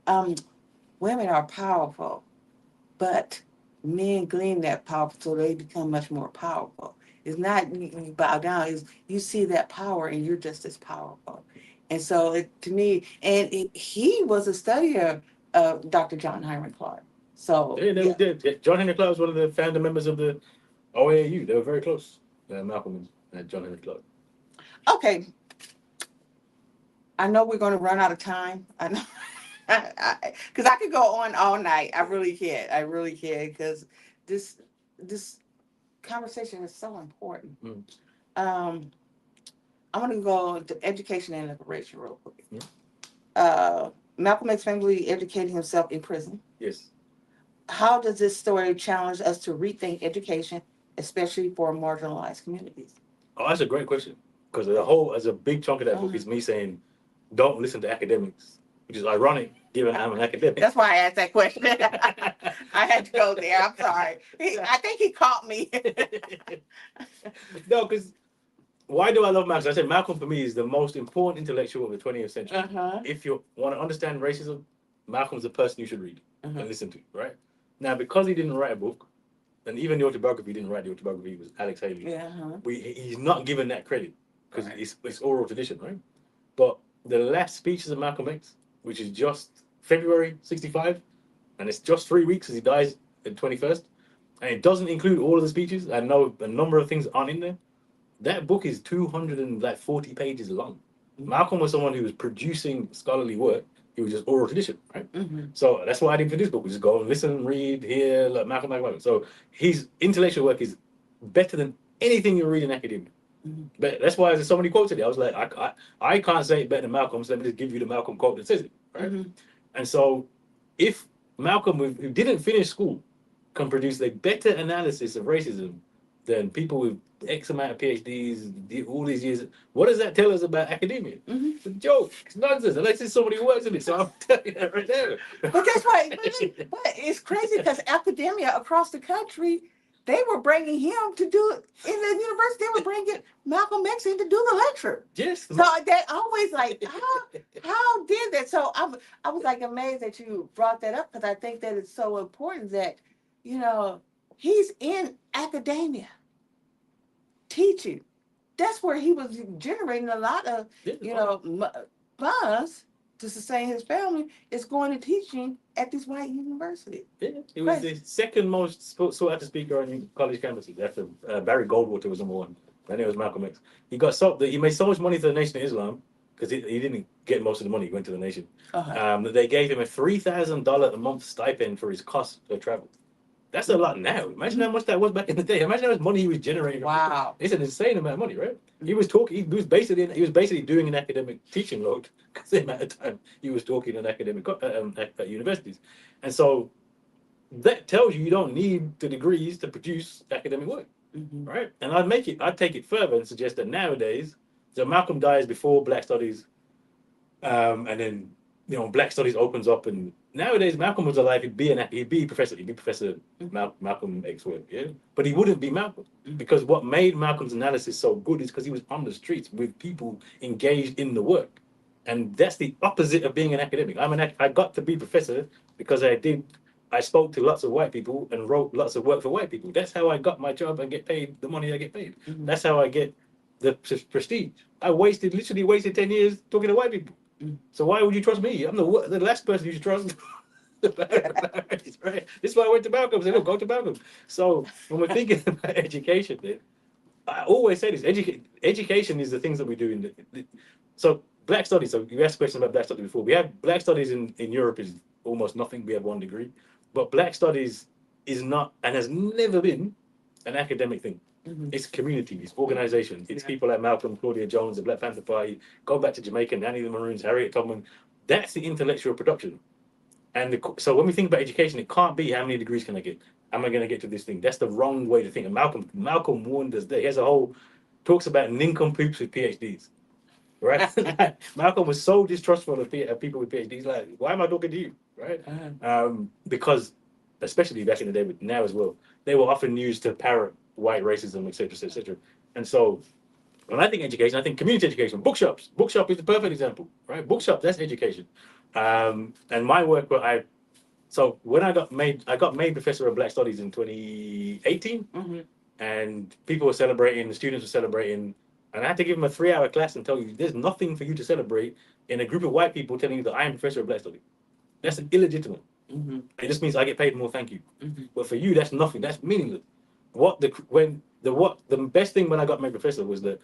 women are powerful, but men glean that power, so they become much more powerful. It's not you bow down, it's you see that power and you're just as powerful. And so to me, he was a studier of Dr. John Heinrich Clark. So John Henry Clark was one of the founder members of the OAU. They were very close, Malcolm and John Henry Clark. Okay. I know we're going to run out of time. I know. Because I could go on all night. I really can. Because this conversation is so important. I'm going to go to education and liberation real quick. Malcolm X famously educated himself in prison. Yes. How does this story challenge us to rethink education, especially for marginalized communities? Oh, that's a great question. Because as a big chunk of that book is me saying, don't listen to academics, which is ironic given I'm an academic. That's why I asked that question. I had to go there. I'm sorry. I think he caught me. No, because why do I love Malcolm? I said Malcolm for me is the most important intellectual of the 20th century. If you want to understand racism, Malcolm's the person you should read and listen to, right? Now, because he didn't write a book, and even the autobiography, he didn't write the autobiography, it was Alex Haley. He's not given that credit because it's oral tradition, right? But the last speeches of Malcolm X, which is just February 65, and it's just 3 weeks as he dies the 21st, and it doesn't include all of the speeches. I know a number of things aren't in there. That book is 240 pages long. Malcolm was someone who was producing scholarly work. He was just oral tradition, right? So that's why I didn't finish this book. We just go and listen, read, hear, like Malcolm. So his intellectual work is better than anything you read in academia. But that's why there's so many quotes in it. I was like, I can't say it better than Malcolm, so let me just give you the Malcolm quote that says it, right? And so if Malcolm, who didn't finish school, can produce a better analysis of racism than people with X amount of PhDs, all these years, what does that tell us about academia? It's a joke. It's nonsense. Unless there's somebody who works in it. So I'm telling you that right there. But that's right. But it's crazy because academia across the country, they were bringing him to do it in the university. They were bringing Malcolm X in to do the lecture. Yes. So they always like, how did that? So I was like amazed that you brought that up because I think that it's so important that, he's in academia teaching. That's where he was generating a lot of, funds to sustain his family, is going to teaching at this white university. Yeah, it was the second most sought after speaker on college campuses after Barry Goldwater was number one. Then it was Malcolm X. He made so much money to the Nation of Islam because he didn't get most of the money. He went to the Nation. That they gave him a $3,000 a month stipend for his cost of travel. That's a lot now. Imagine how much that was back in the day. Imagine how much money he was generating. Wow, it's an insane amount of money, right? He was talking. He was basically doing an academic teaching load because the amount of time he was talking at academic at universities, and so that tells you don't need the degrees to produce academic work, right? And I'd take it further and suggest that nowadays, so Malcolm dies before Black Studies, and then Black Studies opens up, and nowadays Malcolm was alive, he'd be Professor Malcolm X work, yeah. But he wouldn't be Malcolm because what made Malcolm's analysis so good is because he was on the streets with people engaged in the work, and that's the opposite of being an academic. I got to be professor because I spoke to lots of white people and wrote lots of work for white people. That's how I got my job and get paid the money I get paid. That's how I get the prestige. I literally wasted 10 years talking to white people. So why would you trust me? I'm the last person you should trust. Right? This is why I went to Malcolm. I said, look, go to Malcolm. So when we're thinking about education, then I always say this: education is the things that we do in so Black studies. So you asked questions about Black studies before. We have Black studies in Europe is almost nothing. We have 1 degree, but Black studies is not and has never been an academic thing. It's community, it's organization, it's people like Malcolm, Claudia Jones, the Black Panther Party. Go back to Jamaica, Annie the Maroons, Harriet Tubman. That's the intellectual production. And so when we think about education, it can't be how many degrees can I get? Am I going to get to this thing? That's the wrong way to think. And Malcolm warned us that he has a whole talks about nincompoops with PhDs, right? Malcolm was so distrustful of people with PhDs. Like, why am I talking to you, right? Because especially back in the day, but now as well, they were often used to parrot white racism, etc., etc. And so when I think education, I think community education, bookshops. Bookshop is the perfect example, right? Bookshop, that's education. And my work, so when I got made professor of Black Studies in 2018, and people were celebrating, the students were celebrating, and I had to give them a 3-hour class and tell you there's nothing for you to celebrate in a group of white people telling you that I am professor of Black Studies. That's illegitimate. It just means I get paid more. Thank you. But for you, that's nothing. That's meaningless. The best thing when I got made professor was that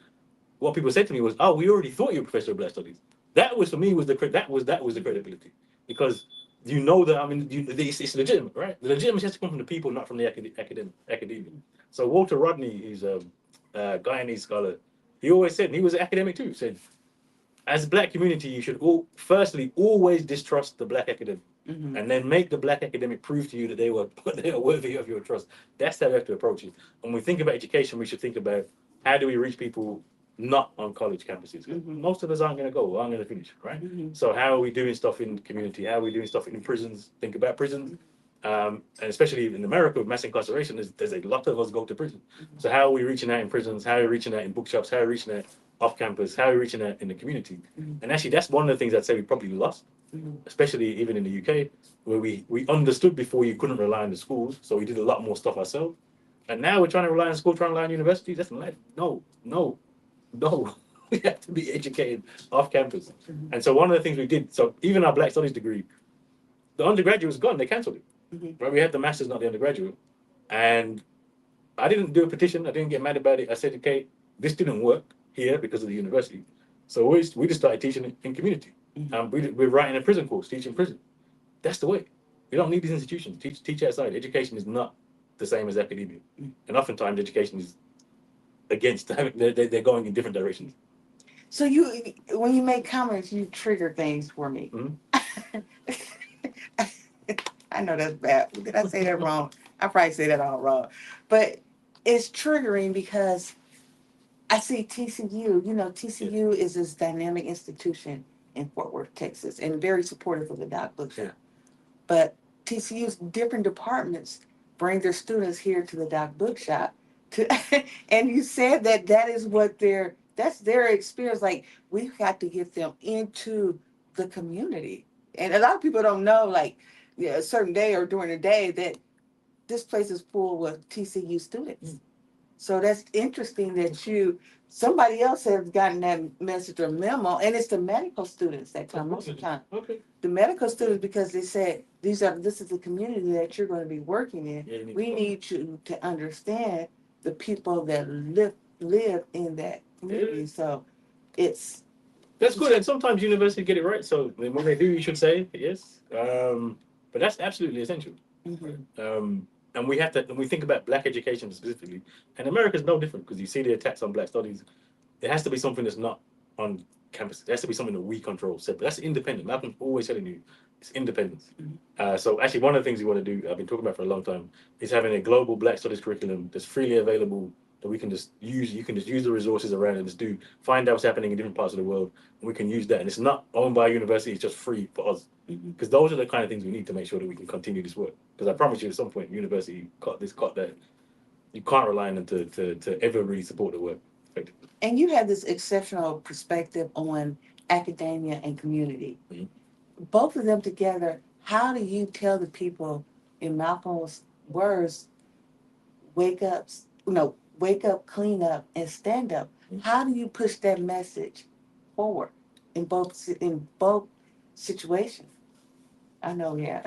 what people said to me was, "Oh, we already thought you were professor of Black Studies." That was for me was the credibility, because you know that it's legitimate, right? The legitimacy has to come from the people, not from the academia. So Walter Rodney is a Guyanese scholar. He always said, and he was an academic too. Said, as a Black community, you should firstly always distrust the Black academic, and then make the Black academic prove to you that they are worthy of your trust. That's how we have to approach it. When we think about education, we should think about how do we reach people not on college campuses. Most of us aren't going to go, aren't going to finish, right? So how are we doing stuff in the community? How are we doing stuff in prisons? Think about prisons. And especially in America with mass incarceration, there's a lot of us go to prison. So how are we reaching out in prisons? How are we reaching out in bookshops? How are we reaching out off campus? How are we reaching out in the community? And actually, that's one of the things I'd say we probably lost, especially even in the UK, where we understood before you couldn't rely on the schools, so we did a lot more stuff ourselves. And now we're trying to rely on school, trying to rely on universities. That's no, no, no. We have to be educated off campus. And so one of the things we did, so even our Black Studies degree, the undergraduate was gone. They cancelled it. Right? We had the masters, not the undergraduate. And I didn't do a petition. I didn't get mad about it. I said, okay, this didn't work here because of the university. So we just started teaching it in community. We're writing a prison course, teaching prison. That's the way. We don't need these institutions. Teach outside. Education is not the same as academia. And oftentimes education is against, they're going in different directions. So when you make comments, you trigger things for me. I know that's bad. Did I say that wrong? I probably say that all wrong. But it's triggering because I see TCU. TCU is this dynamic institution in Fort Worth, Texas, and very supportive of the Doc Bookshop. Yeah. But TCU's different departments bring their students here to the Doc Bookshop. And you said that is what that's their experience. Like, we've got to get them into the community. And a lot of people don't know, like, a certain day or during the day that this place is full with TCU students. So that's interesting that somebody else has gotten that message or memo, and it's the medical students that come most of the time. Okay. The medical students, because they said this is the community that you're going to be working in. Yeah, we need you to understand the people that live in that community. Yeah. So that's good, and sometimes universities get it right. So when they do, you should say yes. But that's absolutely essential. And we have to, when we think about Black education specifically, and America's no different because you see the attacks on Black studies. It has to be something that's not on campus. It has to be something that we control. So that's independent. Malcolm's always telling you it's independence. So actually, one of the things we want to do, I've been talking about for a long time, is having a global Black studies curriculum that's freely available that we can just use. You can just use the resources around and just find out what's happening in different parts of the world, and we can use that. And it's not owned by a university; it's just free for us. Because those are the kind of things we need to make sure that we can continue this work. Because I promise you, at some point, university cut that. You can't rely on them to ever really support the work effectively. And you have this exceptional perspective on academia and community. Both of them together, how do you tell the people, in Malcolm's words, wake up, clean up, and stand up? How do you push that message forward in both situations? I know, yeah.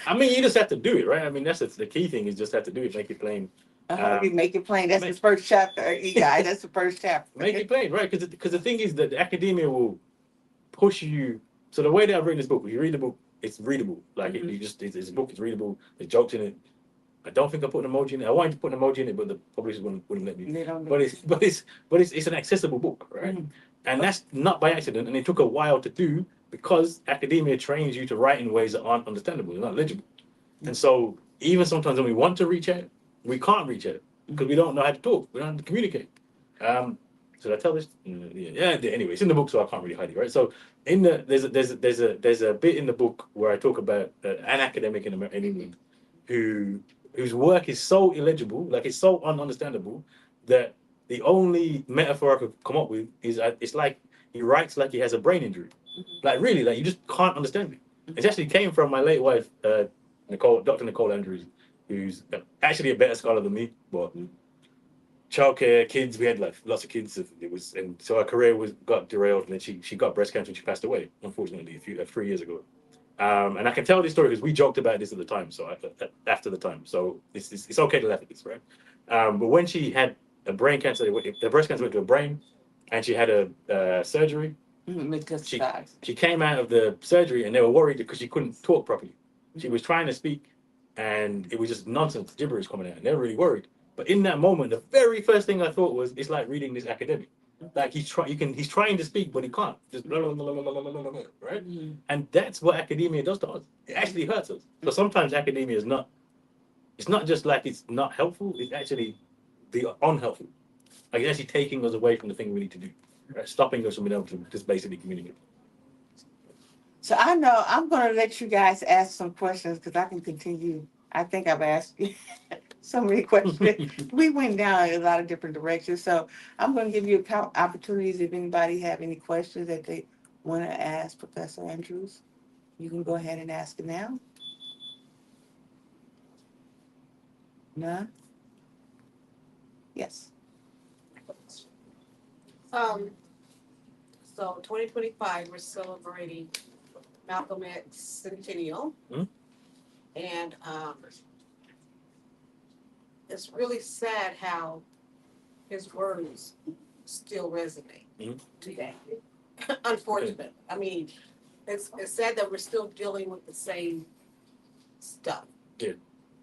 I mean, you just have to do it, right? I mean, that's the key thing is just have to do it, make it plain. You make it plain. That's the first chapter, you guys. That's the first chapter. Make it plain, right? Because the thing is that the academia will push you. So the way that I've written this book, if you read the book, it's readable. Like you just, it's a book, it's readable. There's jokes in it. I don't think I put an emoji in it. I wanted to put an emoji in it, but the publishers wouldn't let me. They don't. It's an accessible book, right? And that's not by accident. And it took a while to do because academia trains you to write in ways that aren't understandable, they're not legible. And so even sometimes when we want to reach out, we can't reach out because we don't know how to talk, we don't know how to communicate. Should I tell this? Yeah. Anyway, it's in the book, so I can't really hide it, right? So in the there's a bit in the book where I talk about an academic in England whose work is so illegible, like it's so ununderstandable, that the only metaphor I could come up with is it's like he writes like he has a brain injury. Like really, like you just can't understand it. It actually came from my late wife, Dr. Nicole Andrews, who's actually a better scholar than me, but childcare, kids, we had like lots of kids. And so her career got derailed, and then she got breast cancer and she passed away, unfortunately, 3 years ago. And I can tell this story because we joked about this at the time. So after the time, so it's okay to laugh at this, right? But when she had a brain cancer, the breast cancer went to her brain, and she had a surgery. She came out of the surgery, and they were worried because she couldn't talk properly. She was trying to speak, and it was just nonsense, gibberish coming out, and they were really worried. But in that moment, the very first thing I thought was, it's like reading this academic. Like he's trying to speak, but he can't. Just blah, blah, blah, blah, blah, blah, blah, right? And that's what academia does to us. It actually hurts us. So sometimes academia is not. It's not just like it's not helpful. It's actually the unhelpful. Like it's actually taking us away from the thing we need to do. Right? Stopping us from being able to just basically communicate. So I know I'm going to let you guys ask some questions because I can continue. I think I've asked you so many questions. We went down a lot of different directions. So I'm going to give you opportunities if anybody have any questions that they want to ask Professor Andrews. You can go ahead and ask it now. None? Yes. So 2025, we're celebrating Malcolm X centennial. And it's really sad how his words still resonate today. Unfortunate. I mean, it's sad that we're still dealing with the same stuff. Yeah.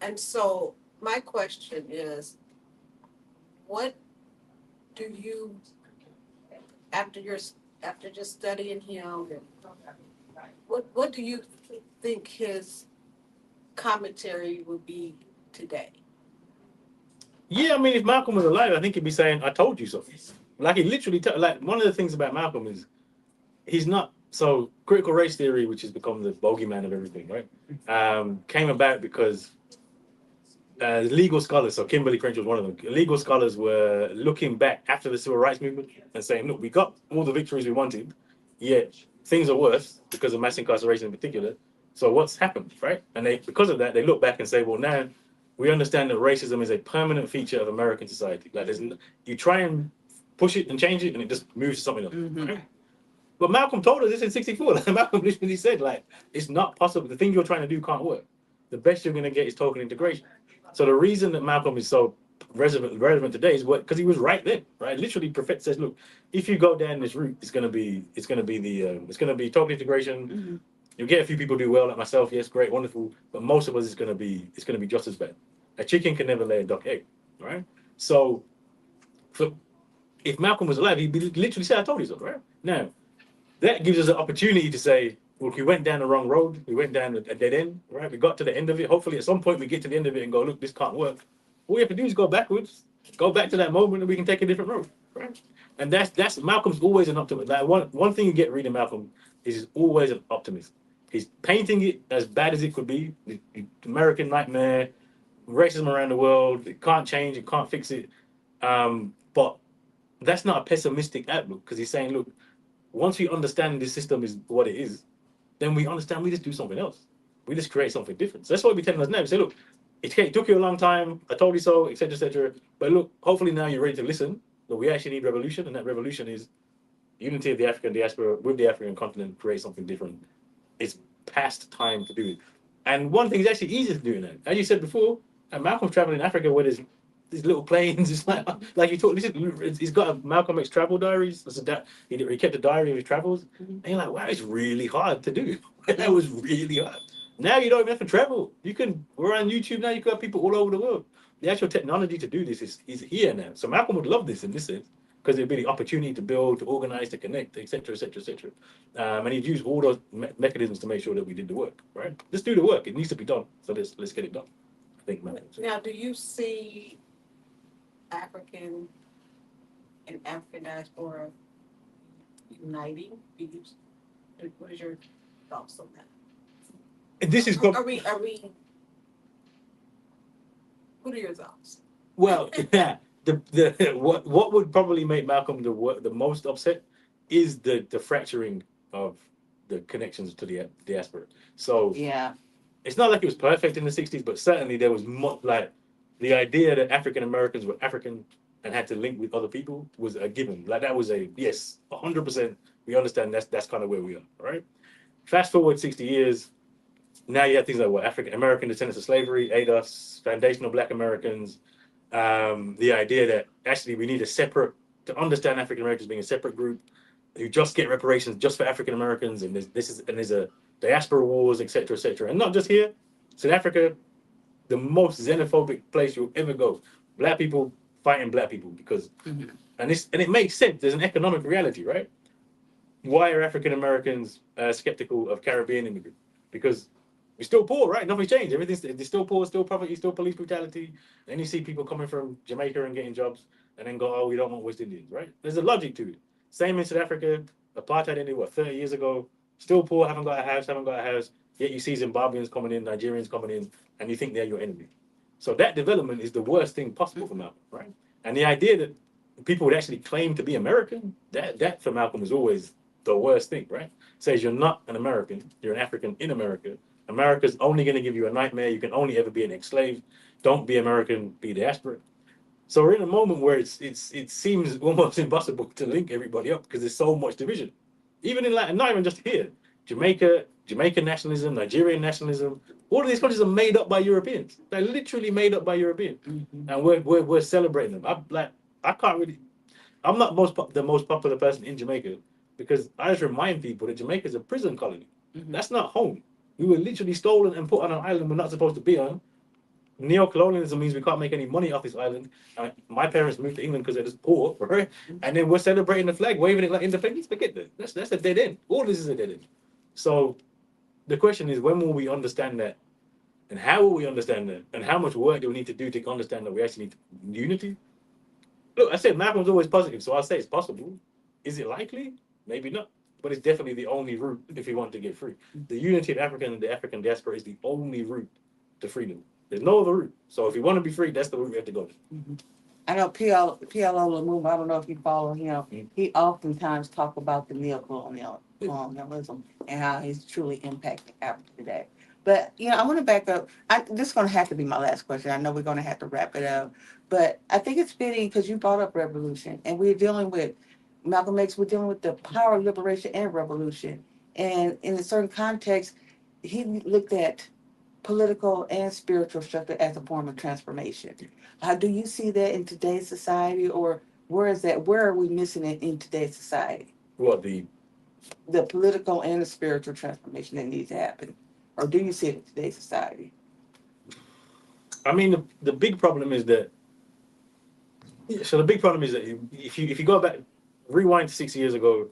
And so my question is, what do you, after just studying him, what do you think his commentary would be today? Yeah, I mean, if Malcolm was alive, I think he'd be saying, "I told you so." Like he literally, like one of the things about Malcolm is he's not so critical race theory, which has become the bogeyman of everything, right? Came about because legal scholars, so Kimberly Crenshaw was one of them. Legal scholars were looking back after the civil rights movement and saying, "Look, we got all the victories we wanted, yet things are worse because of mass incarceration in particular. So what's happened, right?" And because of that, they look back and say, "Well, now we understand that racism is a permanent feature of American society. Like, you try and push it and change it, and it just moves to something else." Right? But Malcolm told us this in '64. Like, Malcolm literally said, like, it's not possible. The thing you're trying to do can't work. The best you're going to get is token integration. So the reason that Malcolm is so relevant today is because he was right then, right? Literally, Prophet says, "Look, if you go down this route, it's going to be token integration. You'll get a few people do well, like myself. Yes, great, wonderful. But most of us, it's going to be just as bad. A chicken can never lay a duck egg, right? So, if Malcolm was alive, he'd literally say, "I told you so," right? Now, that gives us an opportunity to say, "Look, we went down the wrong road. We went down a dead end, right? We got to the end of it. Hopefully, at some point, we get to the end of it and go, look, this can't work." All we have to do is go backwards, go back to that moment, and we can take a different road, right? And that's Malcolm's always an optimist. Like one thing you get reading Malcolm is he's always an optimist. He's painting it as bad as it could be, the American nightmare, racism around the world. It can't change. It can't fix it. But that's not a pessimistic outlook because he's saying, look, once we understand this system is what it is, then we understand we just do something else. We just create something different. So that's what we're telling us now. We say, look, it took you a long time. I told you so, etc., etc. But look, hopefully now you're ready to listen. But we actually need revolution, and that revolution is unity of the African diaspora with the African continent, create something different. It's past time to do it. And one thing is actually easier to do now. As you said before, Malcolm's traveling in Africa where there's these little planes. It's like you talk. He's got a Malcolm X travel diaries. He kept a diary of his travels. And you're like, wow, it's really hard to do. That was really hard. Now you don't even have to travel. We're on YouTube now. You can have people all over the world. The actual technology to do this is here now. So Malcolm would love this in this sense because it'd be the opportunity to build, to organize, to connect, etc., etc., etc. And he'd use all those mechanisms to make sure that we did the work. Right? Let's do the work. It needs to be done. So let's get it done. I think, man. Now, do you see African and African diaspora uniting? What is your thoughts on that? This is Are we? What are your thoughts? Well, yeah. What would probably make Malcolm the most upset is the fracturing of the connections to the diaspora. So Yeah. It's not like it was perfect in the 60s, but certainly there was like the idea that African Americans were African and had to link with other people was a given. Like that was yes, 100%. We understand that's kind of where we are, right? Fast forward 60 years, now you have things like African American descendants of slavery, ADOS, foundational Black Americans. The idea that actually we need to understand African Americans being a separate group who just get reparations just for African Americans, and there's a diaspora wars, etc., and not just here. South Africa, the most xenophobic place you'll ever go. Black people fighting black people because, and it makes sense. There's an economic reality, right? Why are African Americans skeptical of Caribbean immigrants? Because we're still poor, right? Nothing's changed. They're still poor, still poverty, still police brutality. Then you see people coming from Jamaica and getting jobs, and then go, "Oh, we don't want West Indians," right? There's a logic to it. Same in South Africa. Apartheid ended 30 years ago. Still poor, haven't got a house. Yet you see Zimbabweans coming in, Nigerians coming in, and you think they're your enemy. So that development is the worst thing possible for Malcolm, right? And the idea that people would actually claim to be American, that for Malcolm is always the worst thing, right? Says you're not an American, you're an African in America. America's only going to give you a nightmare. You can only ever be an ex-slave. Don't be American, be diaspora. So we're in a moment where it seems almost impossible to link everybody up because there's so much division. Even in Latin, not even just here. Jamaican nationalism, Nigerian nationalism, all of these countries are made up by Europeans. They're literally made up by Europeans. And we're celebrating them. I'm not the most popular person in Jamaica because I just remind people that Jamaica is a prison colony. That's not home. We were literally stolen and put on an island we're not supposed to be on. Neocolonialism means we can't make any money off this island. My parents moved to England because they're just poor, right? And then we're celebrating the flag, waving it like independence. Forget that. That's a dead end. All this is a dead end. So the question is, when will we understand that? And how will we understand that? And how much work do we need to do to understand that we actually need unity? Look, I said Malcolm's always positive, so I'll say it's possible. Is it likely? Maybe not. But it's definitely the only route if we want to get free. The unity of Africa and the African diaspora is the only route to freedom. There's no other route. So if you want to be free, that's the route we have to go to. I know PLO Lumumba, I don't know if you follow him, he oftentimes talk about the neocolonialism and how he's truly impacting Africa today. But, I want to back up. This is going to have to be my last question. I know we're going to have to wrap it up. But I think it's fitting because you brought up revolution. And we're dealing with, Malcolm X, we're dealing with the power of liberation and revolution. And in a certain context, he looked at political and spiritual structure as a form of transformation. Do you see that in today's society, or where is that? Where are we missing it in today's society? What, the political and the spiritual transformation that needs to happen, or do you see it in today's society? I mean, the big problem is that. So the big problem is that if you go back, rewind to 6 years ago,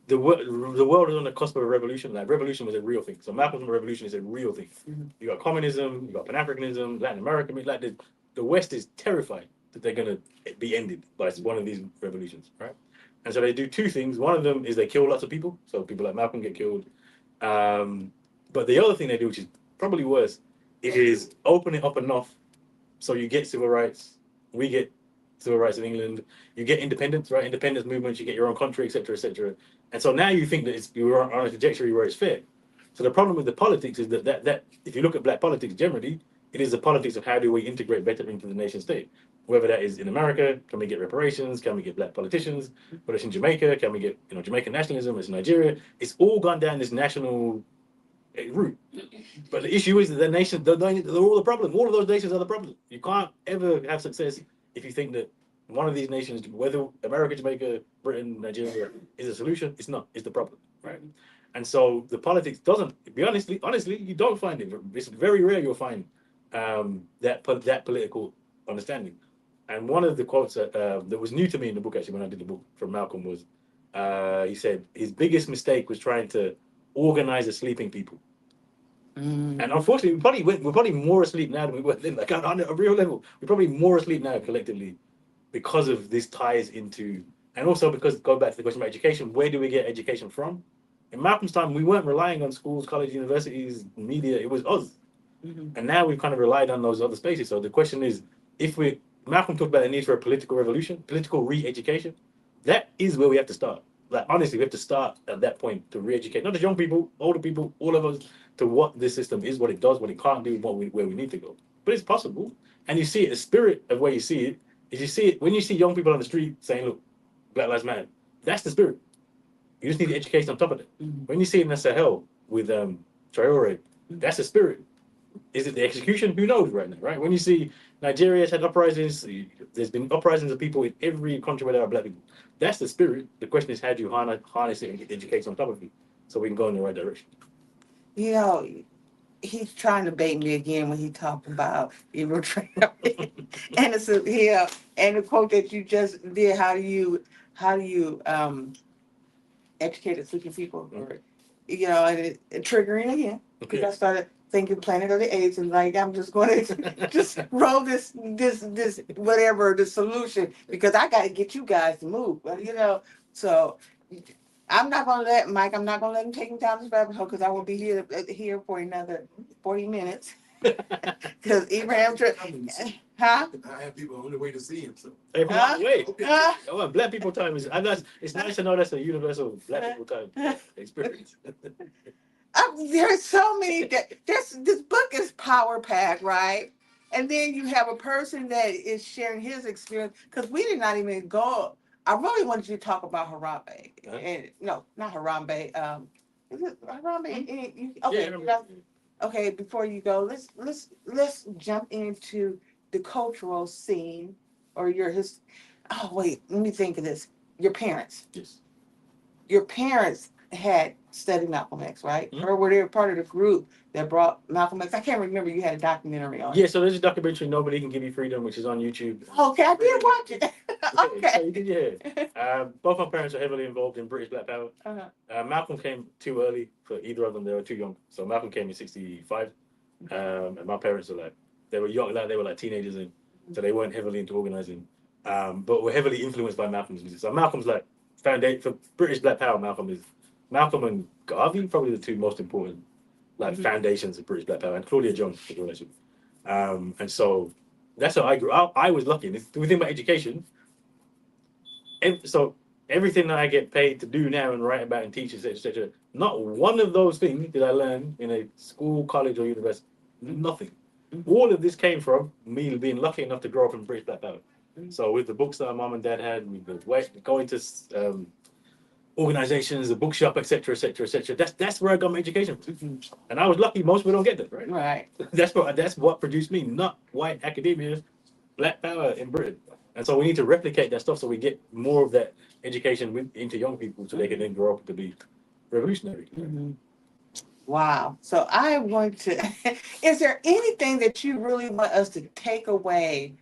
the world is on the cusp of a revolution. Like revolution was a real thing. So Malcolm's revolution is a real thing. You got communism, you got Pan-Africanism, Latin American. Like the West is terrified that they're going to be ended by one of these revolutions, right? And so they do two things. One of them is they kill lots of people. So people like Malcolm get killed. But the other thing they do, which is probably worse, is open it up enough so you get civil rights. We get civil rights in England. You get independence, right? Independence movements. You get your own country, etc., etc. And so now you think that you're on a trajectory where it's fair. So the problem with the politics is that if you look at black politics generally, it is the politics of how do we integrate better into the nation state. Whether that is in America, can we get reparations? Can we get black politicians? Whether it's in Jamaica, can we get Jamaican nationalism? It's in Nigeria. It's all gone down this national route. But the issue is that the nations, they're all the problem. All of those nations are the problem. You can't ever have success if you think that one of these nations, whether America, Jamaica, Britain, Nigeria, is a solution. It's not. It's the problem, right? And so the politics doesn't. Be honestly, you don't find it. It's very rare you'll find that political understanding. And one of the quotes that was new to me in the book, actually, when I did the book from Malcolm, was he said his biggest mistake was trying to organize a sleeping people. And unfortunately, we're probably more asleep now than we were then. Like on a real level, we're probably more asleep now collectively because of this ties into, and also because, go back to the question about education, where do we get education from? In Malcolm's time, we weren't relying on schools, colleges, universities, media. It was us. And now we've kind of relied on those other spaces. So the question is, Malcolm talked about the need for a political revolution, political re-education. That is where we have to start. Like, honestly, we have to start at that point to re-educate, not just young people, older people, all of us, to what this system is, what it does, what it can't do, where we need to go. But it's possible. And you see it, the spirit of where you see it, is you see it when you see young people on the street saying, look, Black Lives Matter. That's the spirit. You just need the education on top of it. When you see it in the Sahel with Traore, that's the spirit. Is it the execution? Who knows right now, right? When you see Nigeria's had uprisings, there's been uprisings of people in every country where there are Black people. That's the spirit. The question is, how do you harness it and get education on top of it so we can go in the right direction? You know, he's trying to bait me again when he talked about training. And it's and the quote that you just did. How do you educate and sleeping people? Or, and it triggering again because I started thinking Planet of the Apes and like I'm just going to just roll this whatever the solution because I got to get you guys to move. So. I'm not gonna let Mike. I'm not gonna let him take me down this rabbit hole because I will be here for another 40 minutes. Because Abraham, I have people on the way to see him. So. Wait. Black people time is. It's nice to know that's a universal Black people time experience. There's so many. This book is power packed, right? And then you have a person that is sharing his experience because we did not even go. I really wanted you to talk about Harambe. And no, not Harambe. Is it Harambe? Okay, before you go, let's jump into the cultural scene or oh wait, let me think of this. Your parents. Yes. Your parents had studied Malcolm X, right? Or were they part of the group that brought Malcolm X? I can't remember. You had a documentary on it. Yeah, so there's a documentary, Nobody Can Give You Freedom, which is on YouTube. Okay, I did watch it. Okay. So you did, both my parents are heavily involved in British Black Power. Malcolm came too early for either of them. They were too young. So Malcolm came in 65. And my parents they were young, they were like teenagers, and so they weren't heavily into organizing. But were heavily influenced by Malcolm's music. So Malcolm's like foundation for British Black Power. Malcolm and Garvey, probably the two most important foundations of British Black Power, and Claudia Jones, and so that's how I grew up. I was lucky. If we think about education, so everything that I get paid to do now and write about and teach, etc., not one of those things did I learn in a school, college, or university. Nothing. All of this came from me being lucky enough to grow up in British Black Power. So with the books that my mom and dad had, going to organizations, the bookshop, etc., etc., etc. That's where I got my education from. And I was lucky. Most people don't get that, right? Right. That's what produced me, not white academia, Black Power in Britain. And so we need to replicate that stuff so we get more of that education into young people so they can then grow up to be revolutionary. Wow. So I want to. Is there anything that you really want us to take away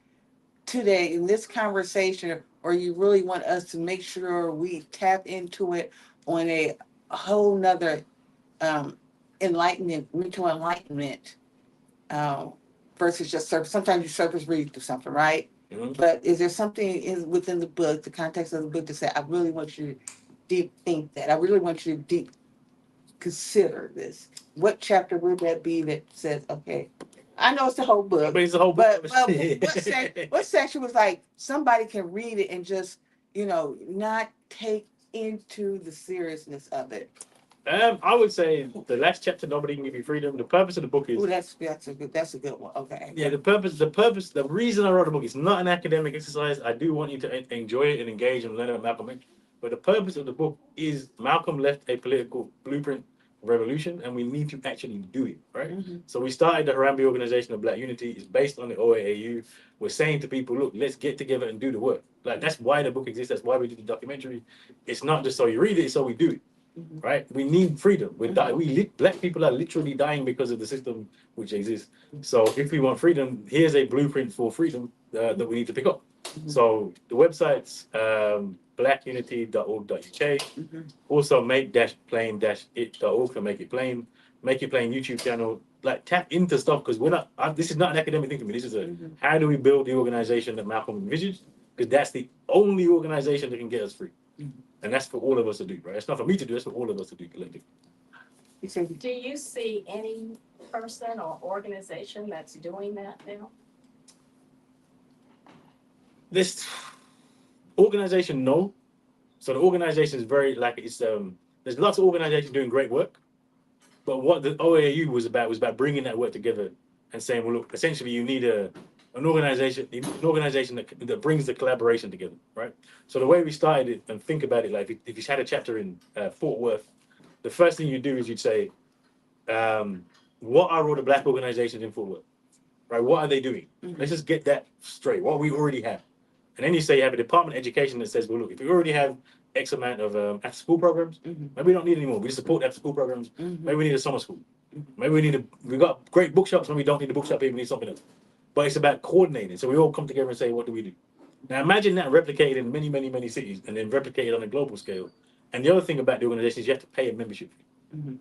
today in this conversation, or you really want us to make sure we tap into it on a whole nother mental enlightenment versus just surface? Sometimes you surface read through something, right? But is there something within the book, the context of the book, to say, I really want you to deep think that. I really want you to deep consider this. What chapter would that be that says, okay, I know it's the whole book. But it's the whole book. But what section was like somebody can read it and just, not take into the seriousness of it? I would say the last chapter, Nobody Can Give You Freedom. The purpose of the book is. Ooh, that's a good one. Okay. Yeah, the reason I wrote the book is not an academic exercise. I do want you to enjoy it and engage and learn about Malcolm X. But the purpose of the book is Malcolm left a political blueprint revolution, and we need to actually do it, right? Mhm. So we started the Harambee Organization of Black Unity. It's based on the OAAU. We're saying to people, look, let's get together and do the work. Like, that's why the book exists. That's why we did the documentary. It's not just so you read it, it's so we do it, Mhm. right? We need freedom. Mhm. Black people are literally dying because of the system which exists. So if we want freedom, here's a blueprint for freedom that we need to pick up. Mhm. So the website's blackunity.org.uk. Mhm. Also, make-plain-it.org to make it plain. Make it plain YouTube channel. Like, tap into stuff, because this is not an academic thing for me. This is Mhm. how do we build the organization that Malcolm envisioned? Because that's the only organization that can get us free. Mhm. And that's for all of us to do, right? It's not for me to do, it's for all of us to do collectively. Do you see any person or organization that's doing that now? This organization, no. So the organization is very, like, it's there's lots of organizations doing great work, but what the OAU was about bringing that work together and saying, well, look, essentially you need an organization that brings the collaboration together, right? So the way we started it, and think about it, like if you had a chapter in Fort Worth, the first thing you do is you'd say, what are all the Black organizations in Fort Worth, right? What are they doing? Mhm. Let's just get that straight. What we already have. And then you say you have a Department of Education that says, well, look, if we already have X amount of after-school programs, Mhm. maybe we don't need any more. We just support after-school programs. Mhm. Maybe we need a summer school. Maybe we've got great bookshops, maybe we don't need a bookshop, maybe we need something else. But it's about coordinating. So we all come together and say, what do we do? Now imagine that replicated in many, many, many cities and then replicated on a global scale. And the other thing about the organization is you have to pay a membership fee. Mhm.